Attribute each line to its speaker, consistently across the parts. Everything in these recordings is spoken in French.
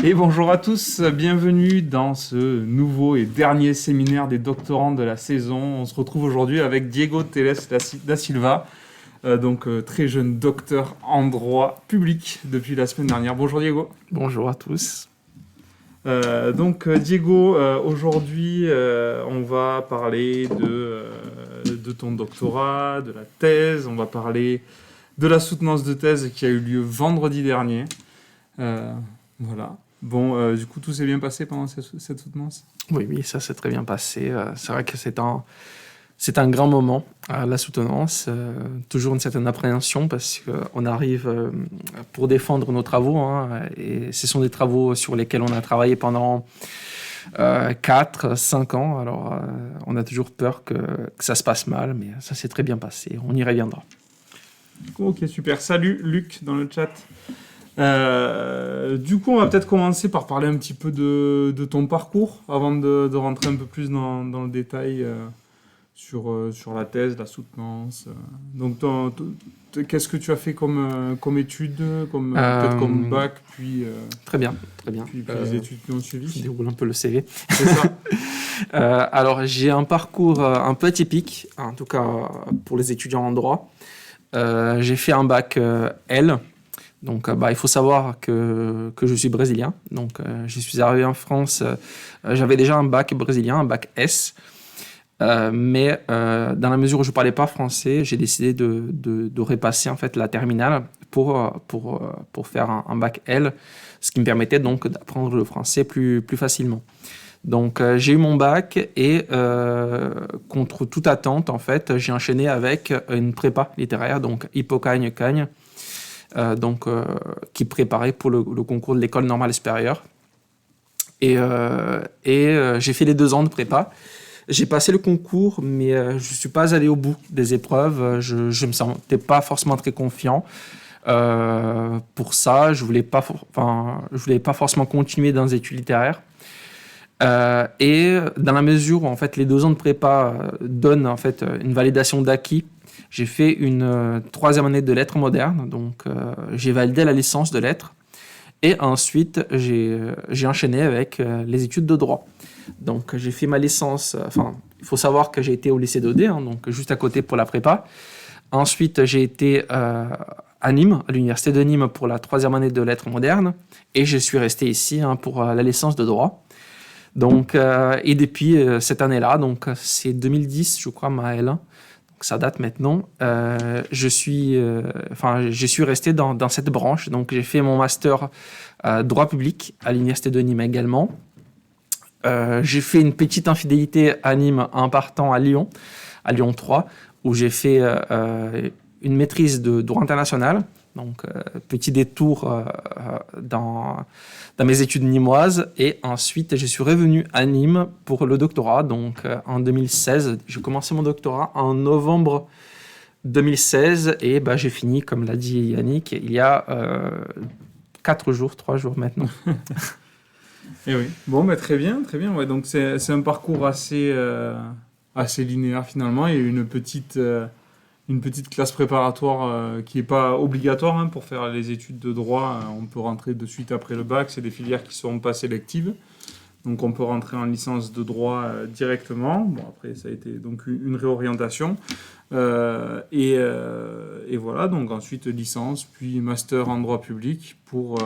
Speaker 1: Et bonjour à tous, bienvenue dans ce nouveau et dernier séminaire des doctorants de la saison. On se retrouve aujourd'hui avec Diego Teles da Silva, très jeune docteur en droit public depuis la semaine dernière. Bonjour Diego.
Speaker 2: Bonjour à tous.
Speaker 1: Diego, aujourd'hui on va parler de ton doctorat, de la thèse, on va parler de la soutenance de thèse qui a eu lieu vendredi dernier. Voilà. Bon, du coup, tout s'est bien passé pendant cette soutenance ?
Speaker 2: Oui, ça s'est très bien passé. C'est vrai que c'est un grand moment, la soutenance. Toujours une certaine appréhension parce qu'on arrive pour défendre nos travaux. Et ce sont des travaux sur lesquels on a travaillé pendant 4-5 ans. Alors, on a toujours peur que ça se passe mal, mais ça s'est très bien passé. On y reviendra.
Speaker 1: Ok, super. Salut Luc dans le chat. Du coup, on va peut-être commencer par parler un petit peu de ton parcours avant de rentrer un peu plus dans le détail sur la thèse, la soutenance. Donc, qu'est-ce que tu as fait comme études, peut-être comme bac, puis
Speaker 2: Très bien.
Speaker 1: Puis les études qui ont suivi.
Speaker 2: Je déroule un peu le CV.
Speaker 1: C'est ça.
Speaker 2: Alors, j'ai un parcours un peu atypique, en tout cas pour les étudiants en droit. J'ai fait un bac L. Donc, il faut savoir que je suis brésilien. Donc, je suis arrivé en France. J'avais déjà un bac brésilien, un bac S. Mais dans la mesure où je ne parlais pas français, j'ai décidé de repasser en fait la terminale pour faire un bac L, ce qui me permettait donc d'apprendre le français plus facilement. Donc, j'ai eu mon bac et contre toute attente, en fait, j'ai enchaîné avec une prépa littéraire, donc Hippocagne-Cagne. Qui préparait pour le concours de l'école normale supérieure. Et j'ai fait les 2 ans de prépa. J'ai passé le concours, mais je ne suis pas allé au bout des épreuves. Je ne me sentais pas forcément très confiant. Pour ça, je ne voulais pas forcément continuer dans les études littéraires. Et dans la mesure où en fait, les 2 ans de prépa donnent en fait, une validation d'acquis, j'ai fait une 3e année de lettres modernes, donc j'ai validé la licence de lettres. Et ensuite, j'ai enchaîné avec les études de droit. Donc j'ai fait ma licence, il faut savoir que j'ai été au lycée d'Odé, donc juste à côté pour la prépa. Ensuite, j'ai été à Nîmes, à l'université de Nîmes pour la 3e année de lettres modernes. Et je suis resté ici pour la licence de droit. Donc, et depuis cette année-là, donc c'est 2010, je crois, ma L1. Ça date maintenant. Je suis resté dans cette branche. Donc, j'ai fait mon master droit public à l'université de Nîmes également. J'ai fait une petite infidélité à Nîmes en partant à Lyon 3, où j'ai fait une maîtrise de droit international. Donc, petit détour dans mes études nîmoises. Et ensuite, je suis revenu à Nîmes pour le doctorat. Donc, en 2016, j'ai commencé mon doctorat en novembre 2016. Et j'ai fini, comme l'a dit Yannick, il y a 3 jours maintenant.
Speaker 1: Et oui. Bon, très bien. Ouais, donc, c'est un parcours assez linéaire finalement. Il y a une petite classe préparatoire qui n'est pas obligatoire pour faire les études de droit. On peut rentrer de suite après le bac. C'est des filières qui ne sont pas sélectives. Donc, on peut rentrer en licence de droit directement. Bon, après, ça a été donc une réorientation. Et voilà, donc ensuite licence, puis master en droit public pour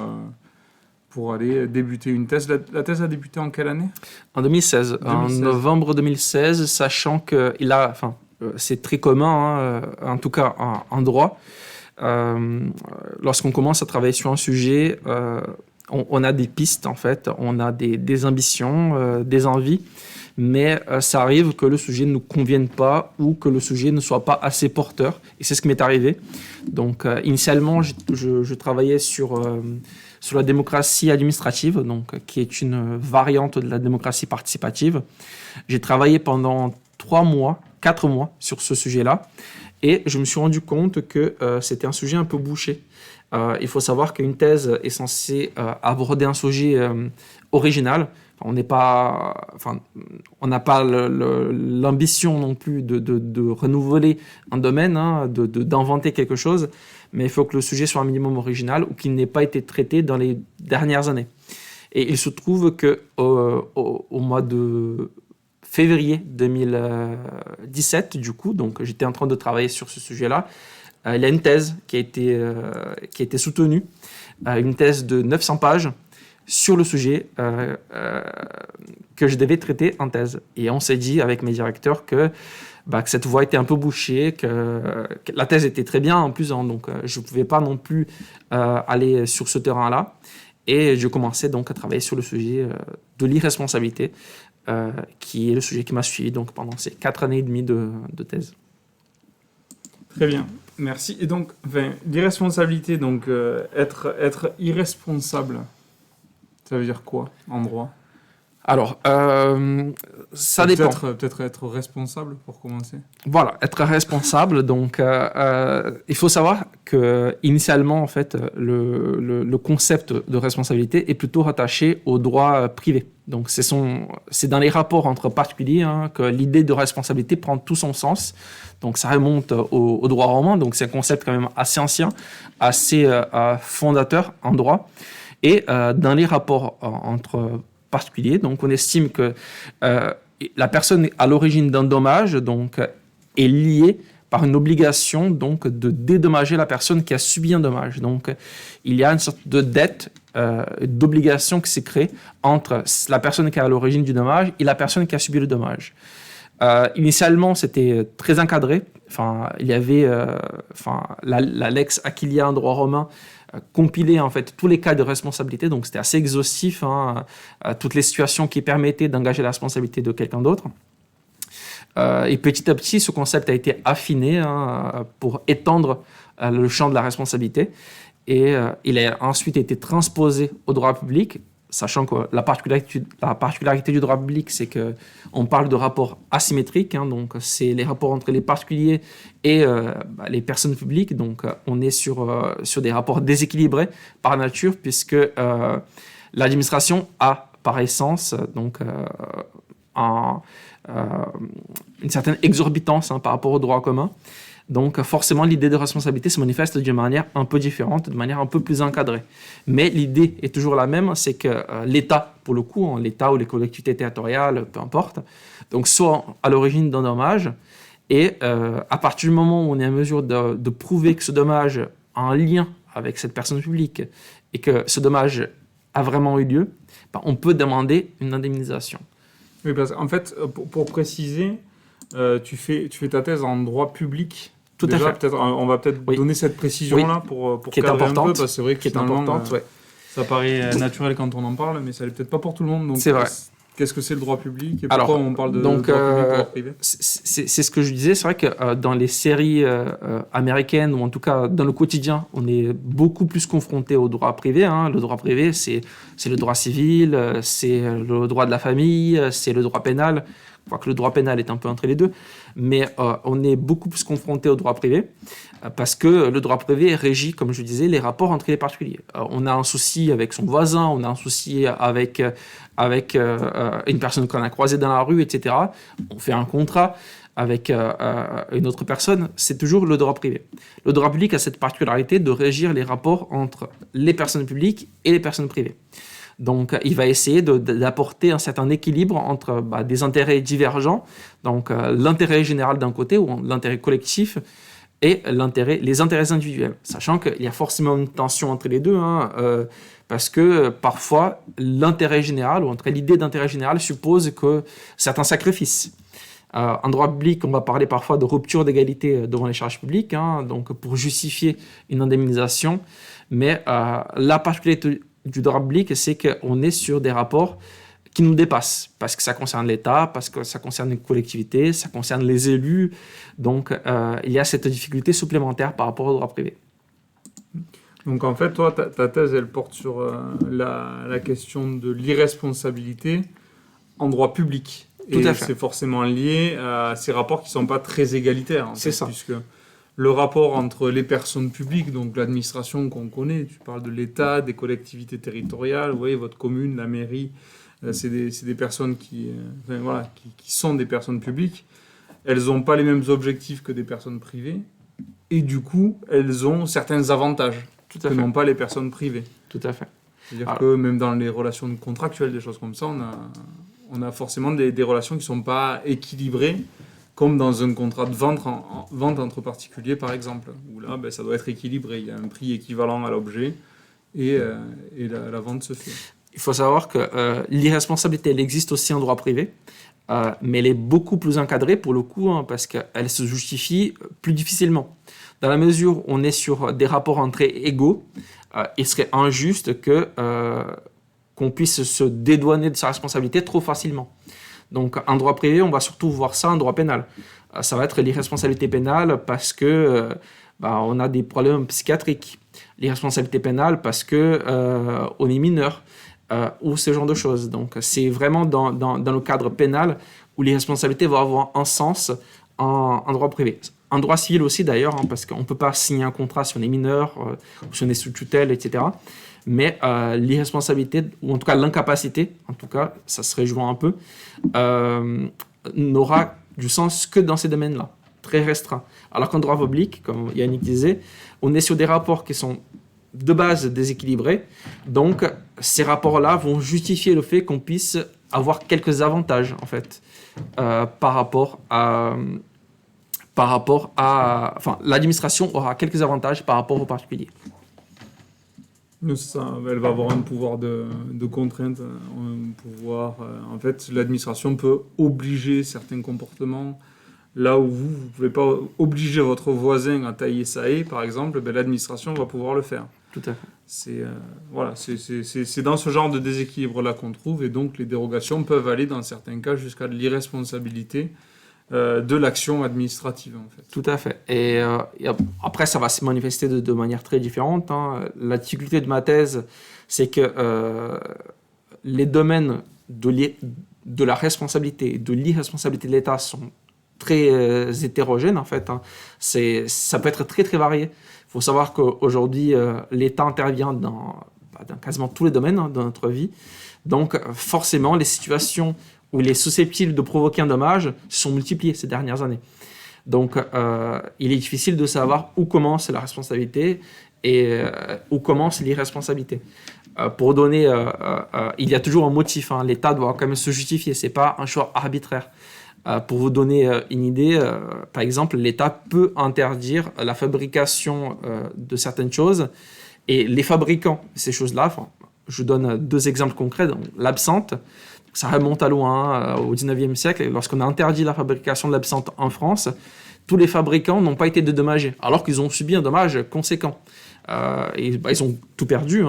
Speaker 1: aller débuter une thèse. La thèse a débuté en quelle année ?
Speaker 2: En 2016. En novembre 2016, sachant qu'il a... c'est très commun, en tout cas en droit. Lorsqu'on commence à travailler sur un sujet, on a des pistes, en fait, on a des ambitions, des envies, mais ça arrive que le sujet ne nous convienne pas ou que le sujet ne soit pas assez porteur. Et c'est ce qui m'est arrivé. Donc, initialement, je travaillais sur la démocratie administrative, donc, qui est une variante de la démocratie participative. J'ai travaillé pendant 4 mois sur ce sujet-là, et je me suis rendu compte que c'était un sujet un peu bouché. Il faut savoir qu'une thèse est censée aborder un sujet original. On n'a pas l'ambition non plus de renouveler un domaine, d'inventer quelque chose, mais il faut que le sujet soit un minimum original ou qu'il n'ait pas été traité dans les dernières années. Et il se trouve que au mois de février 2017, du coup, donc j'étais en train de travailler sur ce sujet-là, il y a une thèse qui a été soutenue, une thèse de 900 pages sur le sujet que je devais traiter en thèse. Et on s'est dit avec mes directeurs que cette voie était un peu bouchée, que la thèse était très bien en plus, hein, donc je ne pouvais pas non plus aller sur ce terrain-là. Et je commençais donc à travailler sur le sujet de l'irresponsabilité, qui est le sujet qui m'a suivi donc, pendant ces 4 années et demie de thèse.
Speaker 1: Très bien, merci. Et donc, l'irresponsabilité, donc être irresponsable, ça veut dire quoi en droit?
Speaker 2: Alors, ça dépend.
Speaker 1: Peut-être être responsable pour commencer.
Speaker 2: Voilà, être responsable. Donc, il faut savoir que initialement, en fait, le concept de responsabilité est plutôt rattaché au droit privé. Donc, c'est dans les rapports entre particuliers que l'idée de responsabilité prend tout son sens. Donc, ça remonte au droit romain. Donc, c'est un concept quand même assez ancien, assez fondateur en droit. Et dans les rapports entre particuliers, donc on estime que la personne à l'origine d'un dommage donc, est liée par une obligation donc, de dédommager la personne qui a subi un dommage. Donc, il y a une sorte de dette, d'obligation qui s'est créée entre la personne qui est à l'origine du dommage et la personne qui a subi le dommage. Initialement, c'était très encadré. Enfin, il y avait la lex Aquilia en droit romain compilait en fait tous les cas de responsabilité, donc c'était assez exhaustif, toutes les situations qui permettaient d'engager la responsabilité de quelqu'un d'autre. Et petit à petit, ce concept a été affiné pour étendre le champ de la responsabilité, et il a ensuite été transposé au droit public, sachant que la particularité du droit public, c'est qu'on parle de rapports asymétriques, donc c'est les rapports entre les particuliers et les personnes publiques. Donc on est sur des rapports déséquilibrés par nature, puisque l'administration a par essence donc, une certaine exorbitance par rapport au droit commun. Donc forcément, l'idée de responsabilité se manifeste d'une manière un peu différente, de manière un peu plus encadrée. Mais l'idée est toujours la même, c'est que l'État, pour le coup, l'État ou les collectivités territoriales, peu importe, donc soit à l'origine d'un dommage, et à partir du moment où on est en mesure de prouver que ce dommage a un lien avec cette personne publique et que ce dommage a vraiment eu lieu, on peut demander une indemnisation.
Speaker 1: Oui, parce qu'en fait, pour préciser, tu fais ta thèse en droit public.
Speaker 2: Tout à fait.
Speaker 1: On va peut-être donner cette précision-là pour
Speaker 2: qui est
Speaker 1: cadrer
Speaker 2: importante,
Speaker 1: un peu, parce que c'est vrai que
Speaker 2: qui est importante,
Speaker 1: ça paraît naturel quand on en parle, mais ça n'est peut-être pas pour tout le monde. Donc,
Speaker 2: c'est vrai.
Speaker 1: Qu'est-ce que c'est le droit public et pourquoi on parle de droit public et droit privé?
Speaker 2: C'est ce que je disais, c'est vrai que dans les séries américaines, ou en tout cas dans le quotidien, on est beaucoup plus confronté au droit privé. Le droit privé, c'est le droit civil, c'est le droit de la famille, c'est le droit pénal. Quoique le droit pénal est un peu entre les deux, mais on est beaucoup plus confronté au droit privé parce que le droit privé régit, comme je disais, les rapports entre les particuliers. On a un souci avec son voisin, on a un souci avec une personne qu'on a croisée dans la rue, etc. On fait un contrat avec une autre personne, c'est toujours le droit privé. Le droit public a cette particularité de régir les rapports entre les personnes publiques et les personnes privées. Donc, il va essayer d'apporter un certain équilibre entre des intérêts divergents, donc l'intérêt général d'un côté, ou l'intérêt collectif, et les intérêts individuels. Sachant qu'il y a forcément une tension entre les deux, parce que parfois, l'intérêt général, ou entre l'idée d'intérêt général, suppose que certains sacrifices. En droit public, on va parler parfois de rupture d'égalité devant les charges publiques, donc pour justifier une indemnisation, mais la particularité du droit public, c'est qu'on est sur des rapports qui nous dépassent, parce que ça concerne l'État, parce que ça concerne une collectivité, ça concerne les élus. Donc, il y a cette difficulté supplémentaire par rapport au droit privé.
Speaker 1: Donc, en fait, toi, ta thèse, elle porte sur la question de l'irresponsabilité en droit public.
Speaker 2: Tout à fait.
Speaker 1: C'est forcément lié à ces rapports qui ne sont pas très égalitaires.
Speaker 2: C'est ça.
Speaker 1: Puisque le rapport entre les personnes publiques, donc l'administration qu'on connaît, tu parles de l'État, des collectivités territoriales, vous voyez, votre commune, la mairie, c'est des personnes qui sont des personnes publiques. Elles n'ont pas les mêmes objectifs que des personnes privées, et du coup, elles ont certains avantages que n'ont pas les personnes privées.
Speaker 2: Tout à fait.
Speaker 1: C'est-à-dire que même dans les relations contractuelles, des choses comme ça, on a forcément des relations qui ne sont pas équilibrées, comme dans un contrat de vente entre particuliers, par exemple, où là, ça doit être équilibré. Il y a un prix équivalent à l'objet et la vente se fait.
Speaker 2: Il faut savoir que l'irresponsabilité, elle existe aussi en droit privé, mais elle est beaucoup plus encadrée pour le coup, parce qu'elle se justifie plus difficilement. Dans la mesure où on est sur des rapports entrés égaux, il serait injuste qu'on puisse se dédouaner de sa responsabilité trop facilement. Donc en droit privé, on va surtout voir ça en droit pénal. Ça va être l'irresponsabilité pénale parce que on a des problèmes psychiatriques. L'irresponsabilité pénale parce que on est mineur. Ou ce genre de choses. Donc, c'est vraiment dans le cadre pénal où l'irresponsabilité va avoir un sens en droit privé. En droit civil aussi, d'ailleurs, parce qu'on ne peut pas signer un contrat si on est mineur, ou si on est sous tutelle, etc. Mais l'irresponsabilité, ou en tout cas l'incapacité, en tout cas, ça se rejoint un peu, n'aura du sens que dans ces domaines-là, très restreints. Alors qu'en droit public, comme Yannick disait, on est sur des rapports qui sont de base déséquilibrés. Donc, ces rapports-là vont justifier le fait qu'on puisse avoir quelques avantages, en fait, par rapport à... Enfin, l'administration aura quelques avantages par rapport aux particuliers.
Speaker 1: Ça, elle va avoir un pouvoir de contrainte, un pouvoir... en fait, l'administration peut obliger certains comportements. Là où vous ne pouvez pas obliger votre voisin à tailler sa haie, par exemple, l'administration va pouvoir le faire.
Speaker 2: Tout à fait.
Speaker 1: C'est dans ce genre de déséquilibre-là qu'on trouve, et donc les dérogations peuvent aller, dans certains cas, jusqu'à de l'irresponsabilité de l'action administrative, en fait.
Speaker 2: Tout à fait. Et après, ça va se manifester de manière très différente. La difficulté de ma thèse, c'est que les domaines de la responsabilité et de l'irresponsabilité de l'État sont très hétérogènes, en fait. Ça peut être très, très varié. Il faut savoir qu'aujourd'hui, l'État intervient dans quasiment tous les domaines de notre vie. Donc, forcément, les situations où il est susceptible de provoquer un dommage se sont multipliées ces dernières années. Donc, il est difficile de savoir où commence la responsabilité et où commence l'irresponsabilité. Pour donner, il y a toujours un motif. L'État doit quand même se justifier. Ce n'est pas un choix arbitraire. Pour vous donner une idée, par exemple, l'État peut interdire la fabrication de certaines choses et les fabricants de ces choses-là, je donne 2 exemples concrets. Donc, l'absinthe, ça remonte à loin, au 19e siècle. Lorsqu'on a interdit la fabrication de l'absinthe en France, tous les fabricants n'ont pas été dédommagés, alors qu'ils ont subi un dommage conséquent. Ils ont tout perdu,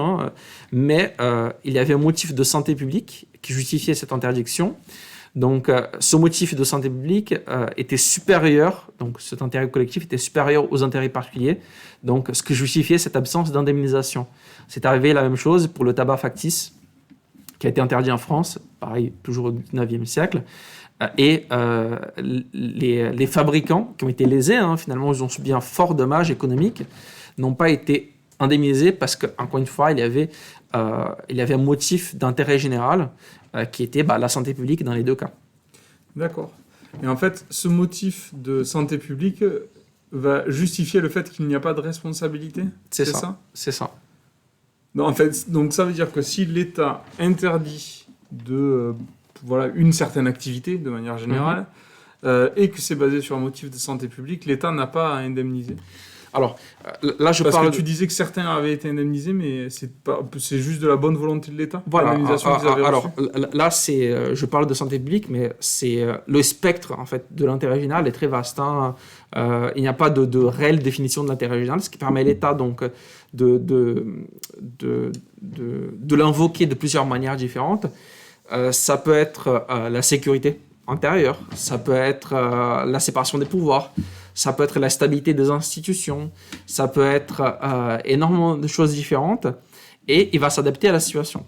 Speaker 2: mais il y avait un motif de santé publique qui justifiait cette interdiction. Donc, ce motif de santé publique était supérieur, donc cet intérêt collectif était supérieur aux intérêts particuliers, donc ce que justifiait cette absence d'indemnisation. C'est arrivé la même chose pour le tabac factice, qui a été interdit en France, pareil, toujours au 19e siècle, et les fabricants qui ont été lésés, finalement, ils ont subi un fort dommage économique, n'ont pas été indemnisés parce qu'encore une fois, il y avait un motif d'intérêt général qui était la santé publique dans les 2 cas.
Speaker 1: D'accord. Et en fait, ce motif de santé publique va justifier le fait qu'il n'y a pas de responsabilité ?
Speaker 2: C'est ça. C'est ça.
Speaker 1: Non, en fait, donc ça veut dire que si l'État interdit une certaine activité de manière générale, et que c'est basé sur un motif de santé publique, l'État n'a pas à indemniser.
Speaker 2: Alors, là,
Speaker 1: Parce que tu disais que certains avaient été indemnisés, mais c'est juste de la bonne volonté de l'État.
Speaker 2: Voilà.
Speaker 1: L'indemnisation qu'ils avaient
Speaker 2: alors,
Speaker 1: reçue.
Speaker 2: là, je parle de santé publique, mais c'est le spectre en fait de l'intérêt général est très vaste. Il n'y a pas de réelle définition de l'intérêt général, ce qui permet à l'État donc de l'invoquer de plusieurs manières différentes. Ça peut être la sécurité intérieure, ça peut être la séparation des pouvoirs. Ça peut être la stabilité des institutions, ça peut être énormément de choses différentes, et il va s'adapter à la situation.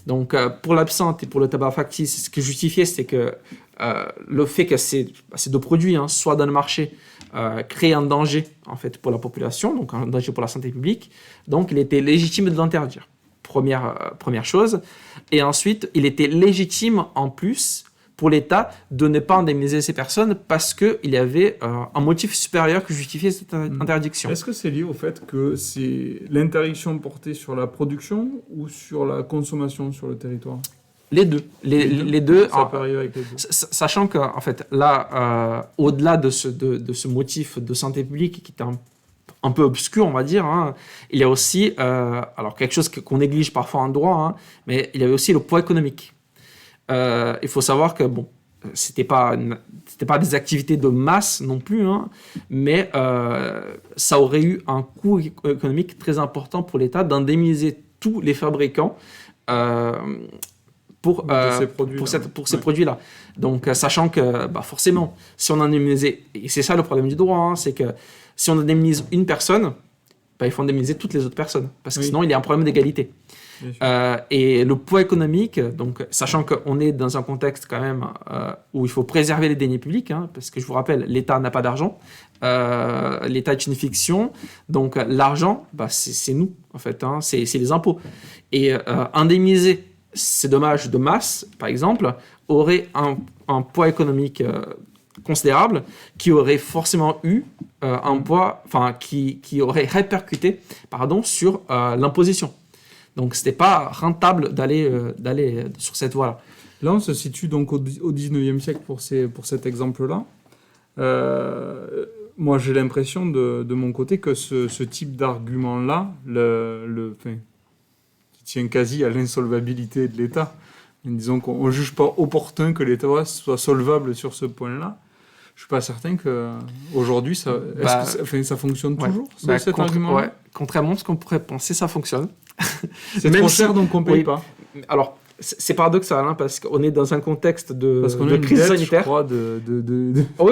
Speaker 2: Donc, pour l'absinthe et pour le tabac factice, ce qui justifiait, c'est que le fait que ces 2 produits soient dans le marché crée un danger en fait, pour la population, donc un danger pour la santé publique, donc il était légitime de l'interdire. Première chose. Et ensuite, il était légitime en plus pour l'État de ne pas indemniser ces personnes parce qu'il y avait un motif supérieur qui justifiait cette interdiction.
Speaker 1: Est-ce que c'est lié au fait que c'est l'interdiction portée sur la production ou sur la consommation sur le territoire?
Speaker 2: Les deux. Les deux.
Speaker 1: Ça peut arriver avec les deux.
Speaker 2: Sachant qu'en fait, là, au-delà de ce motif de santé publique qui est un peu obscur, on va dire, hein, il y a aussi, alors quelque chose qu'on néglige parfois en droit, hein, mais il y avait aussi le poids économique. Il faut savoir que, bon, c'était pas des activités de masse non plus, hein, mais ça aurait eu un coût économique très important pour l'État d'indemniser tous les fabricants pour ces produits-là. Donc, sachant que, forcément, si on indemnisait, et c'est ça le problème du droit, hein, c'est que si on indemnise une personne, il faut indemniser toutes les autres personnes, parce que sinon, il y a un problème d'égalité. Et le poids économique, donc, sachant qu'on est dans un contexte quand même où il faut préserver les deniers publics, hein, parce que je vous rappelle, l'État n'a pas d'argent, l'État est une fiction, donc l'argent, c'est nous, en fait, hein, c'est les impôts. Et indemniser ces dommages de masse, par exemple, aurait un poids économique considérable qui aurait forcément eu un poids, qui aurait répercuté sur l'imposition. Donc, ce n'était pas rentable d'aller sur cette voie-là.
Speaker 1: Là, on se situe donc au 19e siècle pour cet exemple-là. Moi, j'ai l'impression de mon côté que ce type d'argument-là, qui tient quasi à l'insolvabilité de l'État, disons qu'on ne juge pas opportun que l'État soit solvable sur ce point-là. Je ne suis pas certain qu'aujourd'hui, ça fonctionne toujours, cet argument.
Speaker 2: Ouais, contrairement à ce qu'on pourrait penser, ça fonctionne.
Speaker 1: C'est trop cher, donc on ne paye pas.
Speaker 2: Alors, c'est paradoxal, hein, parce qu'on est dans un contexte de crise sanitaire.
Speaker 1: Je crois,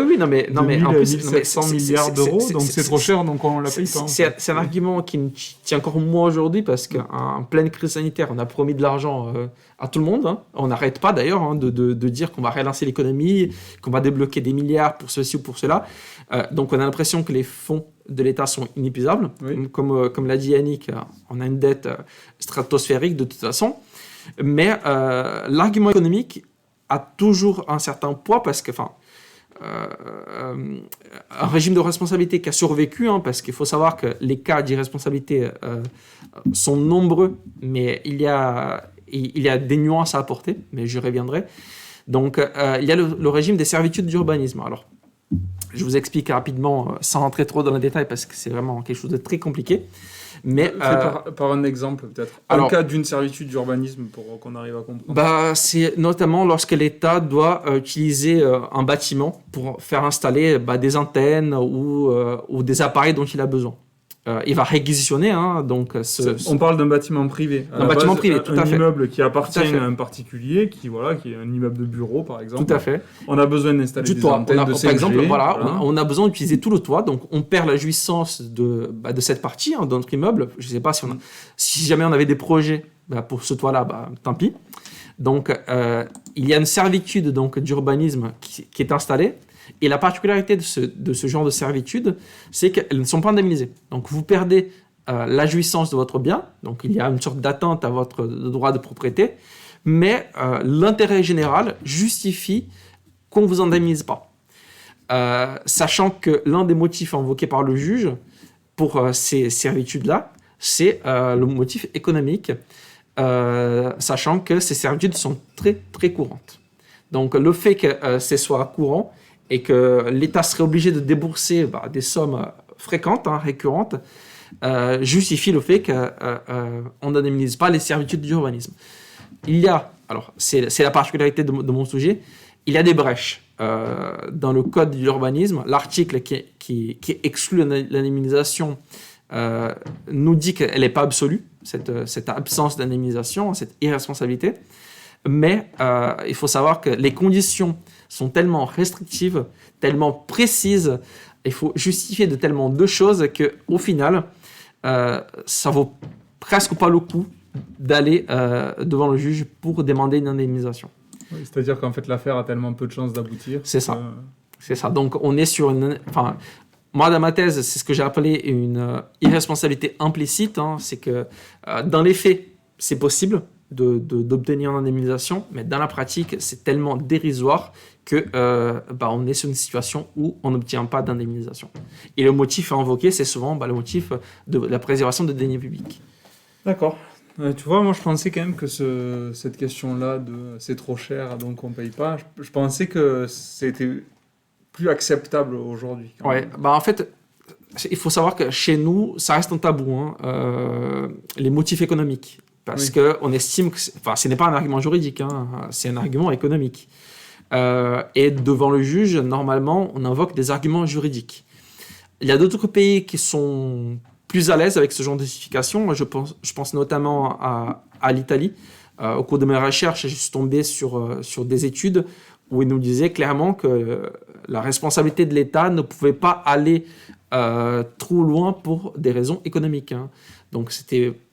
Speaker 2: oui, non, mais en plus,
Speaker 1: 700 milliards d'euros, donc c'est trop cher, donc on ne la paye pas.
Speaker 2: C'est un argument qui me tient encore moins aujourd'hui, parce qu'en pleine crise sanitaire, on a promis de l'argent à tout le monde. Hein. On n'arrête pas d'ailleurs de dire qu'on va relancer l'économie, qu'on va débloquer des milliards pour ceci ou pour cela. Donc on a l'impression que les fonds de l'État sont inépuisables. Oui. Comme l'a dit Yannick, on a une dette stratosphérique de toute façon. Mais l'argument économique a toujours un certain poids parce que, un régime de responsabilité qui a survécu, hein, parce qu'il faut savoir que les cas d'irresponsabilité sont nombreux, mais il y a des nuances à apporter, mais j'y reviendrai. Donc, il y a le régime des servitudes d'urbanisme. Alors, je vous explique rapidement, sans rentrer trop dans les détails, parce que c'est vraiment quelque chose de très compliqué. Mais
Speaker 1: par un exemple, peut-être. Un cas d'une servitude d'urbanisme pour qu'on arrive à comprendre.
Speaker 2: C'est notamment lorsque l'État doit utiliser un bâtiment pour faire installer des antennes ou des appareils dont il a besoin. Il va réquisitionner, hein, donc...
Speaker 1: On parle d'un bâtiment privé.
Speaker 2: Un bâtiment privé, tout à fait.
Speaker 1: Un immeuble qui appartient à un particulier, qui est un immeuble de bureau, par exemple.
Speaker 2: Tout à fait.
Speaker 1: On a besoin d'installer des antennes de 5G.
Speaker 2: Par exemple, on a besoin d'utiliser tout le toit, donc on perd la jouissance de cette partie, hein, de notre immeuble. Je ne sais pas si jamais on avait des projets pour ce toit-là, tant pis. Donc, il y a une servitude d'urbanisme qui est installée. Et la particularité de ce genre de servitude, c'est qu'elles ne sont pas indemnisées. Donc, vous perdez la jouissance de votre bien. Donc, il y a une sorte d'atteinte à votre droit de propriété. Mais l'intérêt général justifie qu'on ne vous indemnise pas. Sachant que l'un des motifs invoqués par le juge pour ces servitudes-là, c'est le motif économique, sachant que ces servitudes sont très, très courantes. Donc, le fait que ce soit courant et que l'État serait obligé de débourser des sommes fréquentes, hein, récurrentes, justifie le fait qu'on n'indemnise pas les servitudes d'urbanisme. Il y a, alors c'est la particularité de mon sujet, il y a des brèches dans le code de l'urbanisme. L'article qui exclut l'indemnisation nous dit qu'elle n'est pas absolue, cette absence d'indemnisation, cette irresponsabilité. Mais il faut savoir que les conditions sont tellement restrictives, tellement précises, il faut justifier de tellement de choses qu'au final, ça vaut presque pas le coup d'aller devant le juge pour demander une indemnisation.
Speaker 1: Oui, c'est-à-dire qu'en fait, l'affaire a tellement peu de chances d'aboutir.
Speaker 2: C'est ça. C'est ça. Donc, on est sur une... Moi, dans ma thèse, c'est ce que j'ai appelé une irresponsabilité implicite. Hein. C'est que dans les faits, c'est possible, d'obtenir une indemnisation, mais dans la pratique, c'est tellement dérisoire que on est sur une situation où on n'obtient pas d'indemnisation. Et le motif invoqué, c'est souvent le motif de la préservation de deniers publics.
Speaker 1: D'accord. Tu vois, moi je pensais quand même que cette question-là de c'est trop cher donc on paye pas, je pensais que c'était plus acceptable aujourd'hui. Quand
Speaker 2: Ouais,
Speaker 1: même.
Speaker 2: en fait, il faut savoir que chez nous, ça reste un tabou, les motifs économiques. Parce
Speaker 1: Oui.
Speaker 2: qu'on estime que ce n'est pas un argument juridique, c'est un argument économique. Et devant le juge, normalement, on invoque des arguments juridiques. Il y a d'autres pays qui sont plus à l'aise avec ce genre de justification. Moi, je pense notamment à l'Italie. Au cours de mes recherches, je suis tombé sur des études où ils nous disaient clairement que la responsabilité de l'État ne pouvait pas aller trop loin pour des raisons économiques. Donc,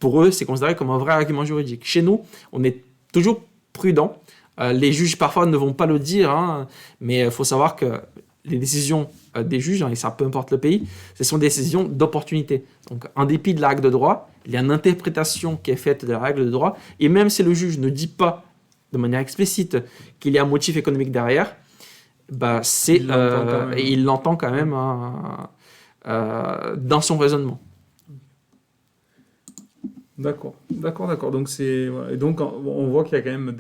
Speaker 2: pour eux, c'est considéré comme un vrai argument juridique. Chez nous, on est toujours prudent. Les juges, parfois, ne vont pas le dire, mais il faut savoir que les décisions des juges, et ça peu importe le pays, ce sont des décisions d'opportunité. Donc, en dépit de la règle de droit, il y a une interprétation qui est faite de la règle de droit, et même si le juge ne dit pas de manière explicite qu'il y a un motif économique derrière, il l'entend quand même dans son raisonnement.
Speaker 1: D'accord. Donc voilà. Et donc on voit qu'il y a quand même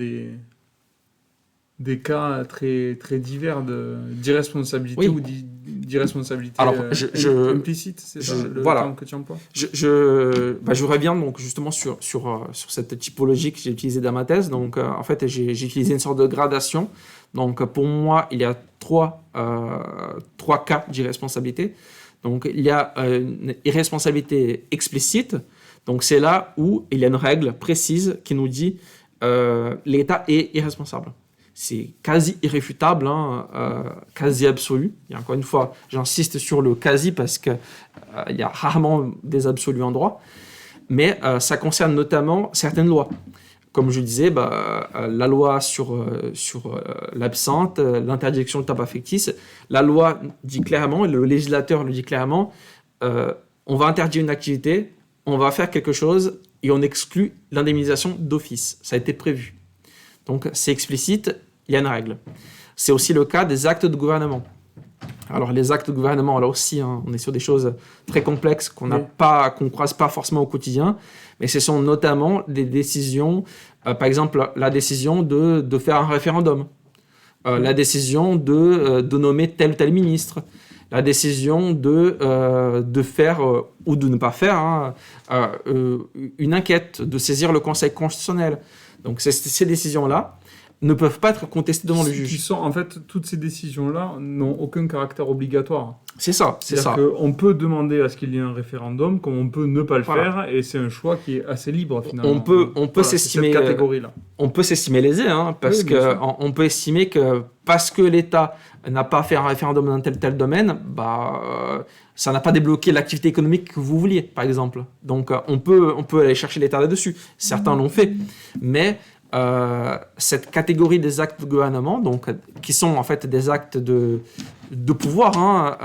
Speaker 1: des cas très, très divers d'irresponsabilité
Speaker 2: Oui.
Speaker 1: ou d'irresponsabilité
Speaker 2: Alors,
Speaker 1: implicite, c'est ça le
Speaker 2: voilà.
Speaker 1: terme que tu emploies?
Speaker 2: Je reviens donc justement sur cette typologie que j'ai utilisée dans ma thèse. Donc, en fait, j'ai utilisé une sorte de gradation. Donc, pour moi, il y a trois cas d'irresponsabilité. Donc, il y a une irresponsabilité explicite. Donc, c'est là où il y a une règle précise qui nous dit l'État est irresponsable. C'est quasi irréfutable, quasi absolu. Et encore une fois, j'insiste sur le quasi parce qu'il y a rarement des absolus en droit. Mais ça concerne notamment certaines lois. Comme je disais, la loi sur l'absinthe, l'interdiction du tabac fictif, la loi dit clairement, le législateur le dit clairement, on va interdire une activité, on va faire quelque chose et on exclut l'indemnisation d'office. Ça a été prévu. Donc, c'est explicite, il y a une règle. C'est aussi le cas des actes de gouvernement. Alors, les actes de gouvernement, là aussi, on est sur des choses très complexes qu'on ne croise pas forcément au quotidien, mais ce sont notamment des décisions, par exemple, la décision de faire un référendum, la décision de nommer tel ou tel ministre, la décision de faire ou de ne pas faire une enquête, de saisir le Conseil constitutionnel. Donc ces décisions-là ne peuvent pas être contestées devant le juge.
Speaker 1: En fait, toutes ces décisions-là n'ont aucun caractère obligatoire.
Speaker 2: C'est ça.
Speaker 1: C'est-à-dire qu'on peut demander à ce qu'il y ait un référendum, comme on peut ne pas le faire, et c'est un choix qui est assez libre finalement.
Speaker 2: On peut s'estimer
Speaker 1: cette catégorie-là.
Speaker 2: On peut s'estimer lésé, parce qu'on peut estimer que parce que l'État n'a pas fait un référendum dans tel domaine, ça n'a pas débloqué l'activité économique que vous vouliez, par exemple. Donc on peut aller chercher l'État là-dessus. Certains l'ont fait, mais cette catégorie des actes de gouvernement, donc qui sont en fait des actes de pouvoir,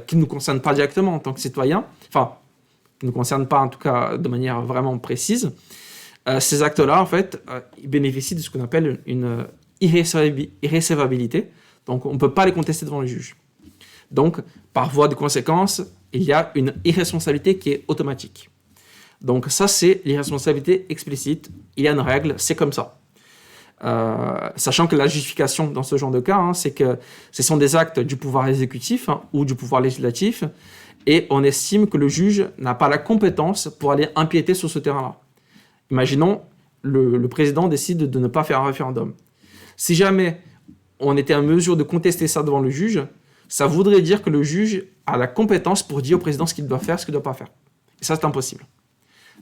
Speaker 2: qui ne nous concernent pas directement en tant que citoyens, enfin qui ne nous concernent pas en tout cas de manière vraiment précise. Ces actes-là, en fait, ils bénéficient de ce qu'on appelle une irrécevabilité. Donc, on ne peut pas les contester devant le juge. Donc, par voie de conséquence, il y a une irresponsabilité qui est automatique. Donc, ça, c'est l'irresponsabilité explicite. Il y a une règle, c'est comme ça. Sachant que la justification dans ce genre de cas, c'est que ce sont des actes du pouvoir exécutif ou du pouvoir législatif, et on estime que le juge n'a pas la compétence pour aller empiéter sur ce terrain-là. Imaginons, le président décide de ne pas faire un référendum. Si jamais on était en mesure de contester ça devant le juge, ça voudrait dire que le juge a la compétence pour dire au président ce qu'il doit faire, ce qu'il ne doit pas faire. Et ça, c'est impossible.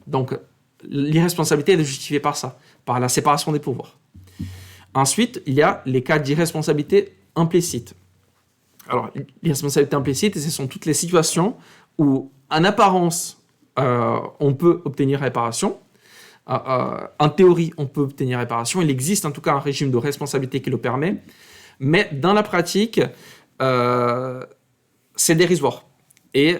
Speaker 2: Donc, l'irresponsabilité est justifiée par ça, par la séparation des pouvoirs. Ensuite, il y a les cas d'irresponsabilité implicite. Alors, l'irresponsabilité implicite, ce sont toutes les situations où, en apparence, on peut obtenir réparation. En théorie, on peut obtenir réparation. Il existe en tout cas un régime de responsabilité qui le permet. Mais dans la pratique, c'est dérisoire. Et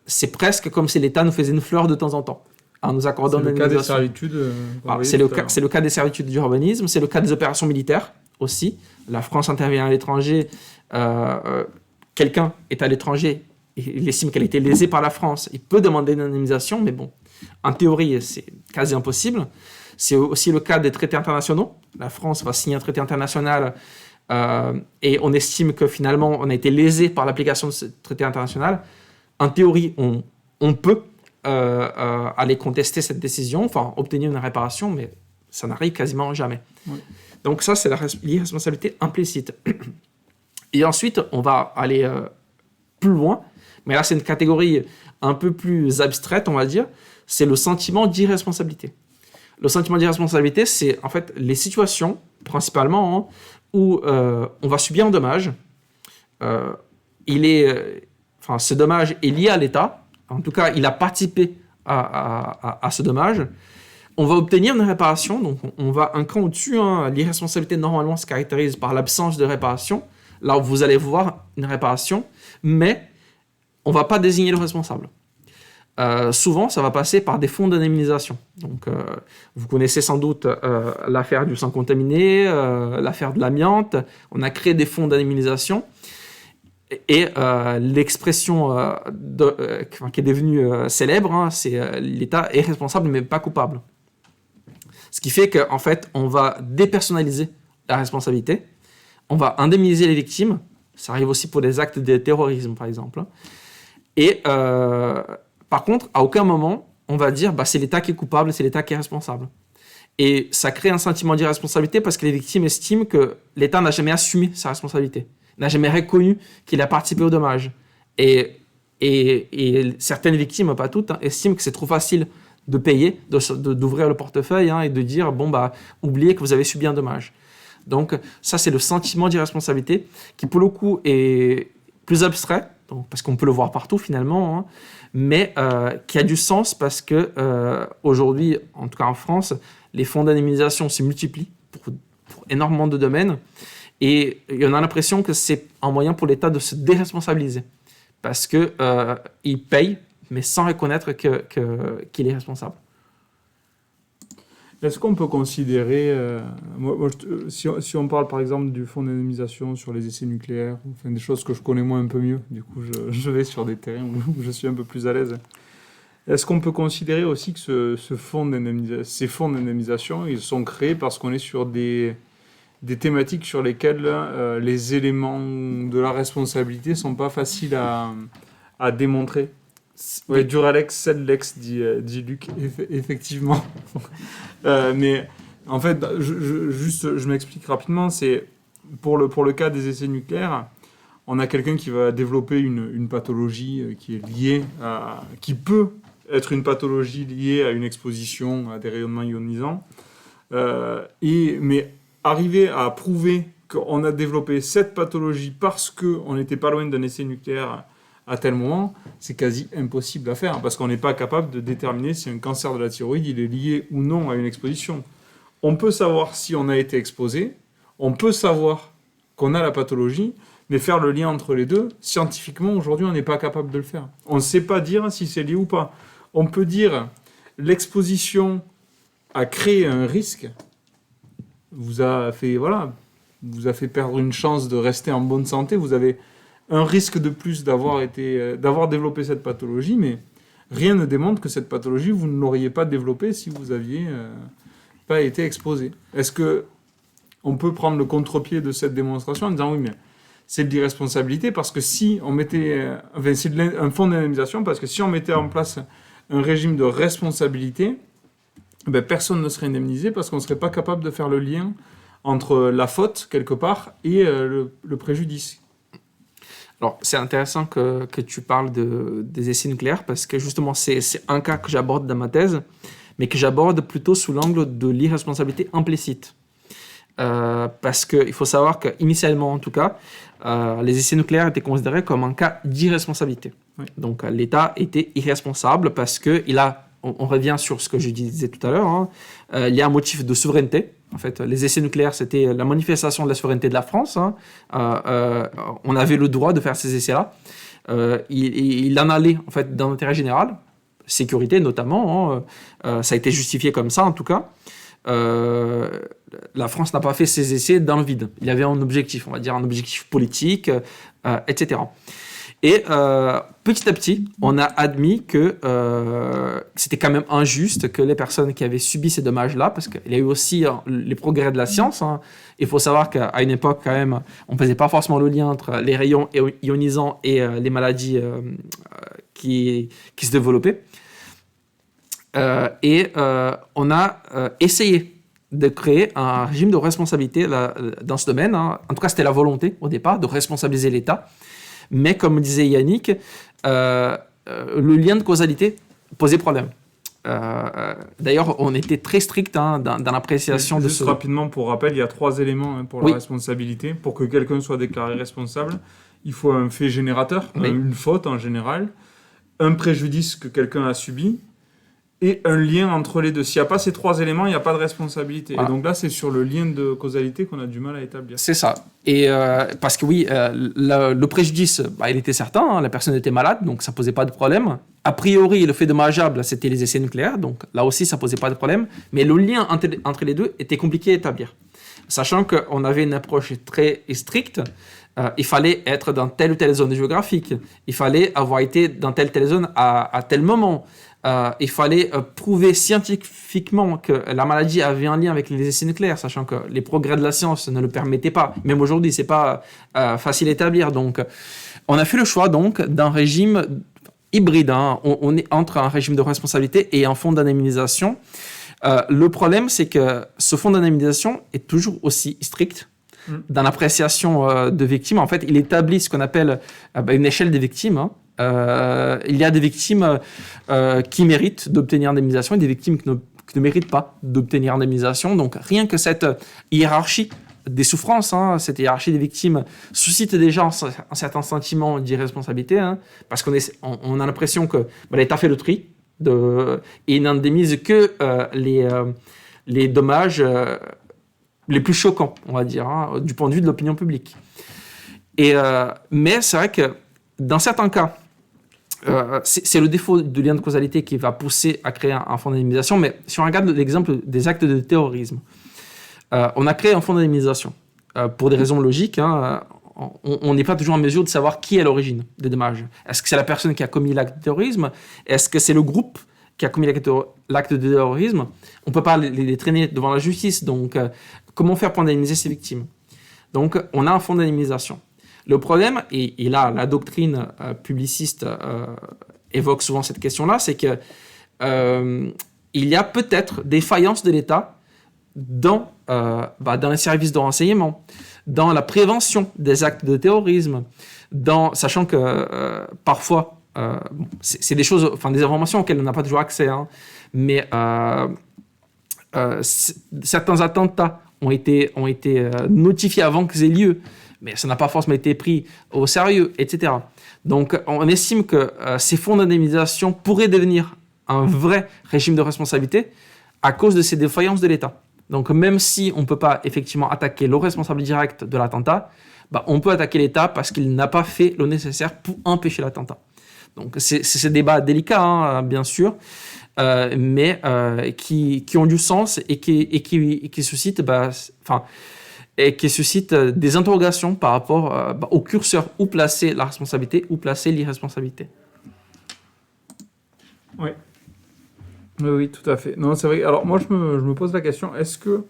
Speaker 2: c'est presque comme si l'État nous faisait une fleur de temps en temps. en nous accordant
Speaker 1: C'est
Speaker 2: une
Speaker 1: le cas des
Speaker 2: indemnisation.
Speaker 1: servitudes.
Speaker 2: Alors, c'est le cas des servitudes d'urbanisme, c'est le cas des opérations militaires aussi. La France intervient à l'étranger, quelqu'un est à l'étranger, il estime qu'elle a été lésée par la France, il peut demander une indemnisation, mais bon, en théorie, c'est quasi impossible. C'est aussi le cas des traités internationaux. La France va signer un traité international et on estime que finalement, on a été lésé par l'application de ce traité international. En théorie, on peut aller contester cette décision, enfin obtenir une réparation, mais ça n'arrive quasiment jamais.
Speaker 1: Oui.
Speaker 2: Donc ça, c'est l'irresponsabilité implicite. Et ensuite, on va aller plus loin, mais là, c'est une catégorie un peu plus abstraite, on va dire, c'est le sentiment d'irresponsabilité. Le sentiment d'irresponsabilité, c'est en fait les situations, principalement, hein, où on va subir un dommage. Ce dommage est lié à l'État. En tout cas, il a participé à ce dommage. On va obtenir une réparation. Donc, on va un cran au-dessus. Hein. L'irresponsabilité, normalement, se caractérise par l'absence de réparation. Là, vous allez voir une réparation, mais on ne va pas désigner le responsable. Souvent, ça va passer par des fonds d'indemnisation. Donc, vous connaissez sans doute l'affaire du sang contaminé, l'affaire de l'amiante. On a créé des fonds d'indemnisation et l'expression qui est devenue célèbre, hein, c'est l'État est responsable mais pas coupable. Ce qui fait qu'en fait, on va dépersonnaliser la responsabilité, on va indemniser les victimes. Ça arrive aussi pour des actes de terrorisme, par exemple. Et par contre, à aucun moment, on va dire c'est l'État qui est coupable, c'est l'État qui est responsable. Et ça crée un sentiment d'irresponsabilité parce que les victimes estiment que l'État n'a jamais assumé sa responsabilité, n'a jamais reconnu qu'il a participé au dommage. Et certaines victimes, pas toutes, estiment que c'est trop facile de payer, d'ouvrir le portefeuille et de dire oubliez que vous avez subi un dommage. Donc ça, c'est le sentiment d'irresponsabilité qui, pour le coup, est plus abstrait, donc, parce qu'on peut le voir partout finalement, hein, mais qui a du sens parce que aujourd'hui, en tout cas en France, les fonds d'indemnisation se multiplient pour énormément de domaines et on a l'impression que c'est un moyen pour l'État de se déresponsabiliser parce qu'il paye mais sans reconnaître qu'il est responsable.
Speaker 1: Est-ce qu'on peut considérer, si on parle par exemple du fonds d'indemnisation sur les essais nucléaires, enfin des choses que je connais moi un peu mieux, du coup je vais sur des terrains où je suis un peu plus à l'aise, est-ce qu'on peut considérer aussi que ces fonds d'indemnisation, ils sont créés parce qu'on est sur des thématiques sur lesquelles les éléments de la responsabilité sont pas faciles à démontrer? Ouais, Duralex, Sedlex, dit Luc, effectivement. Mais en fait, je m'explique rapidement, c'est pour le cas des essais nucléaires, on a quelqu'un qui va développer une pathologie qui est liée qui peut être une pathologie liée à une exposition à des rayonnements ionisants. Mais arriver à prouver qu'on a développé cette pathologie parce qu'on n'était pas loin d'un essai nucléaire à tel moment, c'est quasi impossible à faire parce qu'on n'est pas capable de déterminer si un cancer de la thyroïde il est lié ou non à une exposition. On peut savoir si on a été exposé, on peut savoir qu'on a la pathologie, mais faire le lien entre les deux, scientifiquement, aujourd'hui, on n'est pas capable de le faire. On ne sait pas dire si c'est lié ou pas. On peut dire l'exposition a créé un risque, vous a fait perdre une chance de rester en bonne santé, vous avez un risque de plus d'avoir développé cette pathologie, mais rien ne démontre que cette pathologie, vous ne l'auriez pas développée si vous aviez pas été exposé. Est-ce qu'on peut prendre le contre-pied de cette démonstration en disant oui, mais c'est de l'irresponsabilité parce que si on mettait... c'est un fonds d'indemnisation parce que si on mettait en place un régime de responsabilité, personne ne serait indemnisé parce qu'on ne serait pas capable de faire le lien entre la faute, quelque part, et le préjudice.
Speaker 2: Alors, c'est intéressant que tu parles des essais nucléaires parce que justement, c'est un cas que j'aborde dans ma thèse, mais que j'aborde plutôt sous l'angle de l'irresponsabilité implicite. Parce qu'il faut savoir qu'initialement, en tout cas, les essais nucléaires étaient considérés comme un cas d'irresponsabilité. Oui. Donc, l'État était irresponsable parce qu'il a, on revient sur ce que je disais tout à l'heure, hein, il y a un motif de souveraineté. En fait, les essais nucléaires, c'était la manifestation de la souveraineté de la France. Hein. On avait le droit de faire ces essais-là. Il en allait, en fait, dans l'intérêt général. sécurité notamment, ça a été justifié comme ça en tout cas. La France n'a pas fait ses essais dans le vide. Il y avait un objectif, on va dire un objectif politique, etc. Et petit à petit, on a admis que c'était quand même injuste que les personnes qui avaient subi ces dommages-là, parce qu'il y a eu aussi les progrès de la science. Hein. Il faut savoir qu'à une époque, quand même, on ne faisait pas forcément le lien entre les rayons ionisants et les maladies qui se développaient. On a essayé de créer un régime de responsabilité dans ce domaine. Hein. En tout cas, c'était la volonté au départ de responsabiliser l'État. Mais comme disait Yannick, le lien de causalité posait problème. D'ailleurs, on était très strict dans l'appréciation de ce...
Speaker 1: Rapidement, pour rappel, il y a 3 éléments pour la responsabilité. Pour que quelqu'un soit déclaré responsable, il faut un fait générateur, une faute en général, un préjudice que quelqu'un a subi, et un lien entre les deux. S'il n'y a pas ces 3 éléments, il n'y a pas de responsabilité. Voilà. Et donc là, c'est sur le lien de causalité qu'on a du mal à établir.
Speaker 2: C'est ça. Et parce que oui, le préjudice, il était certain, hein, la personne était malade, donc ça ne posait pas de problème. A priori, le fait dommageable, c'était les essais nucléaires, donc là aussi, ça ne posait pas de problème. Mais le lien entre les deux était compliqué à établir. Sachant qu'on avait une approche très stricte, il fallait être dans telle ou telle zone géographique, il fallait avoir été dans telle ou telle zone à tel moment. Il fallait prouver scientifiquement que la maladie avait un lien avec les essais nucléaires, sachant que les progrès de la science ne le permettaient pas. Même aujourd'hui, c'est pas facile à établir. Donc, on a fait le choix donc d'un régime hybride. Hein. On est entre un régime de responsabilité et un fonds d'indemnisation. Le problème, c'est que ce fonds d'indemnisation est toujours aussi strict. Dans l'appréciation de victimes, en fait, il établit ce qu'on appelle une échelle des victimes. Hein. Il y a des victimes qui méritent d'obtenir indemnisation et des victimes qui ne méritent pas d'obtenir indemnisation. Donc, rien que cette hiérarchie des souffrances, hein, cette hiérarchie des victimes suscite déjà un certain sentiment d'irresponsabilité, hein, parce qu'on a l'impression que l'État fait le tri et n'indemnise que les dommages les plus choquants, on va dire, hein, du point de vue de l'opinion publique. Mais c'est vrai que dans certains cas, c'est le défaut du lien de causalité qui va pousser à créer un fonds d'indemnisation. Mais si on regarde l'exemple des actes de terrorisme, on a créé un fonds d'indemnisation pour des raisons logiques. Hein, on n'est pas toujours en mesure de savoir qui est à l'origine des dommages. Est-ce que c'est la personne qui a commis l'acte de terrorisme? Est-ce que c'est le groupe qui a commis l'acte de terrorisme? On ne peut pas les traîner devant la justice. Donc, comment faire pour indemniser ces victimes? Donc, on a un fonds d'indemnisation. Le problème, et là, la doctrine publiciste évoque souvent cette question-là, c'est que il y a peut-être des faillances de l'État dans les services de renseignement, dans la prévention des actes de terrorisme, sachant que parfois, c'est des choses, des informations auxquelles on n'a pas toujours accès, hein, mais certains attentats ont été notifiés avant qu'ils aient lieu, mais ça n'a pas forcément été pris au sérieux, etc. Donc, on estime que ces fonds d'indemnisation pourraient devenir un vrai régime de responsabilité à cause de ces défaillances de l'État. Donc, même si on ne peut pas effectivement attaquer le responsable direct de l'attentat, on peut attaquer l'État parce qu'il n'a pas fait le nécessaire pour empêcher l'attentat. Donc, c'est ces débats délicats, hein, bien sûr, mais qui ont du sens et qui suscitent... et qui suscite des interrogations par rapport au curseur où placer la responsabilité, où placer l'irresponsabilité.
Speaker 1: Oui. Oui, tout à fait. Non, c'est vrai. Alors, moi, je me pose la question, est-ce que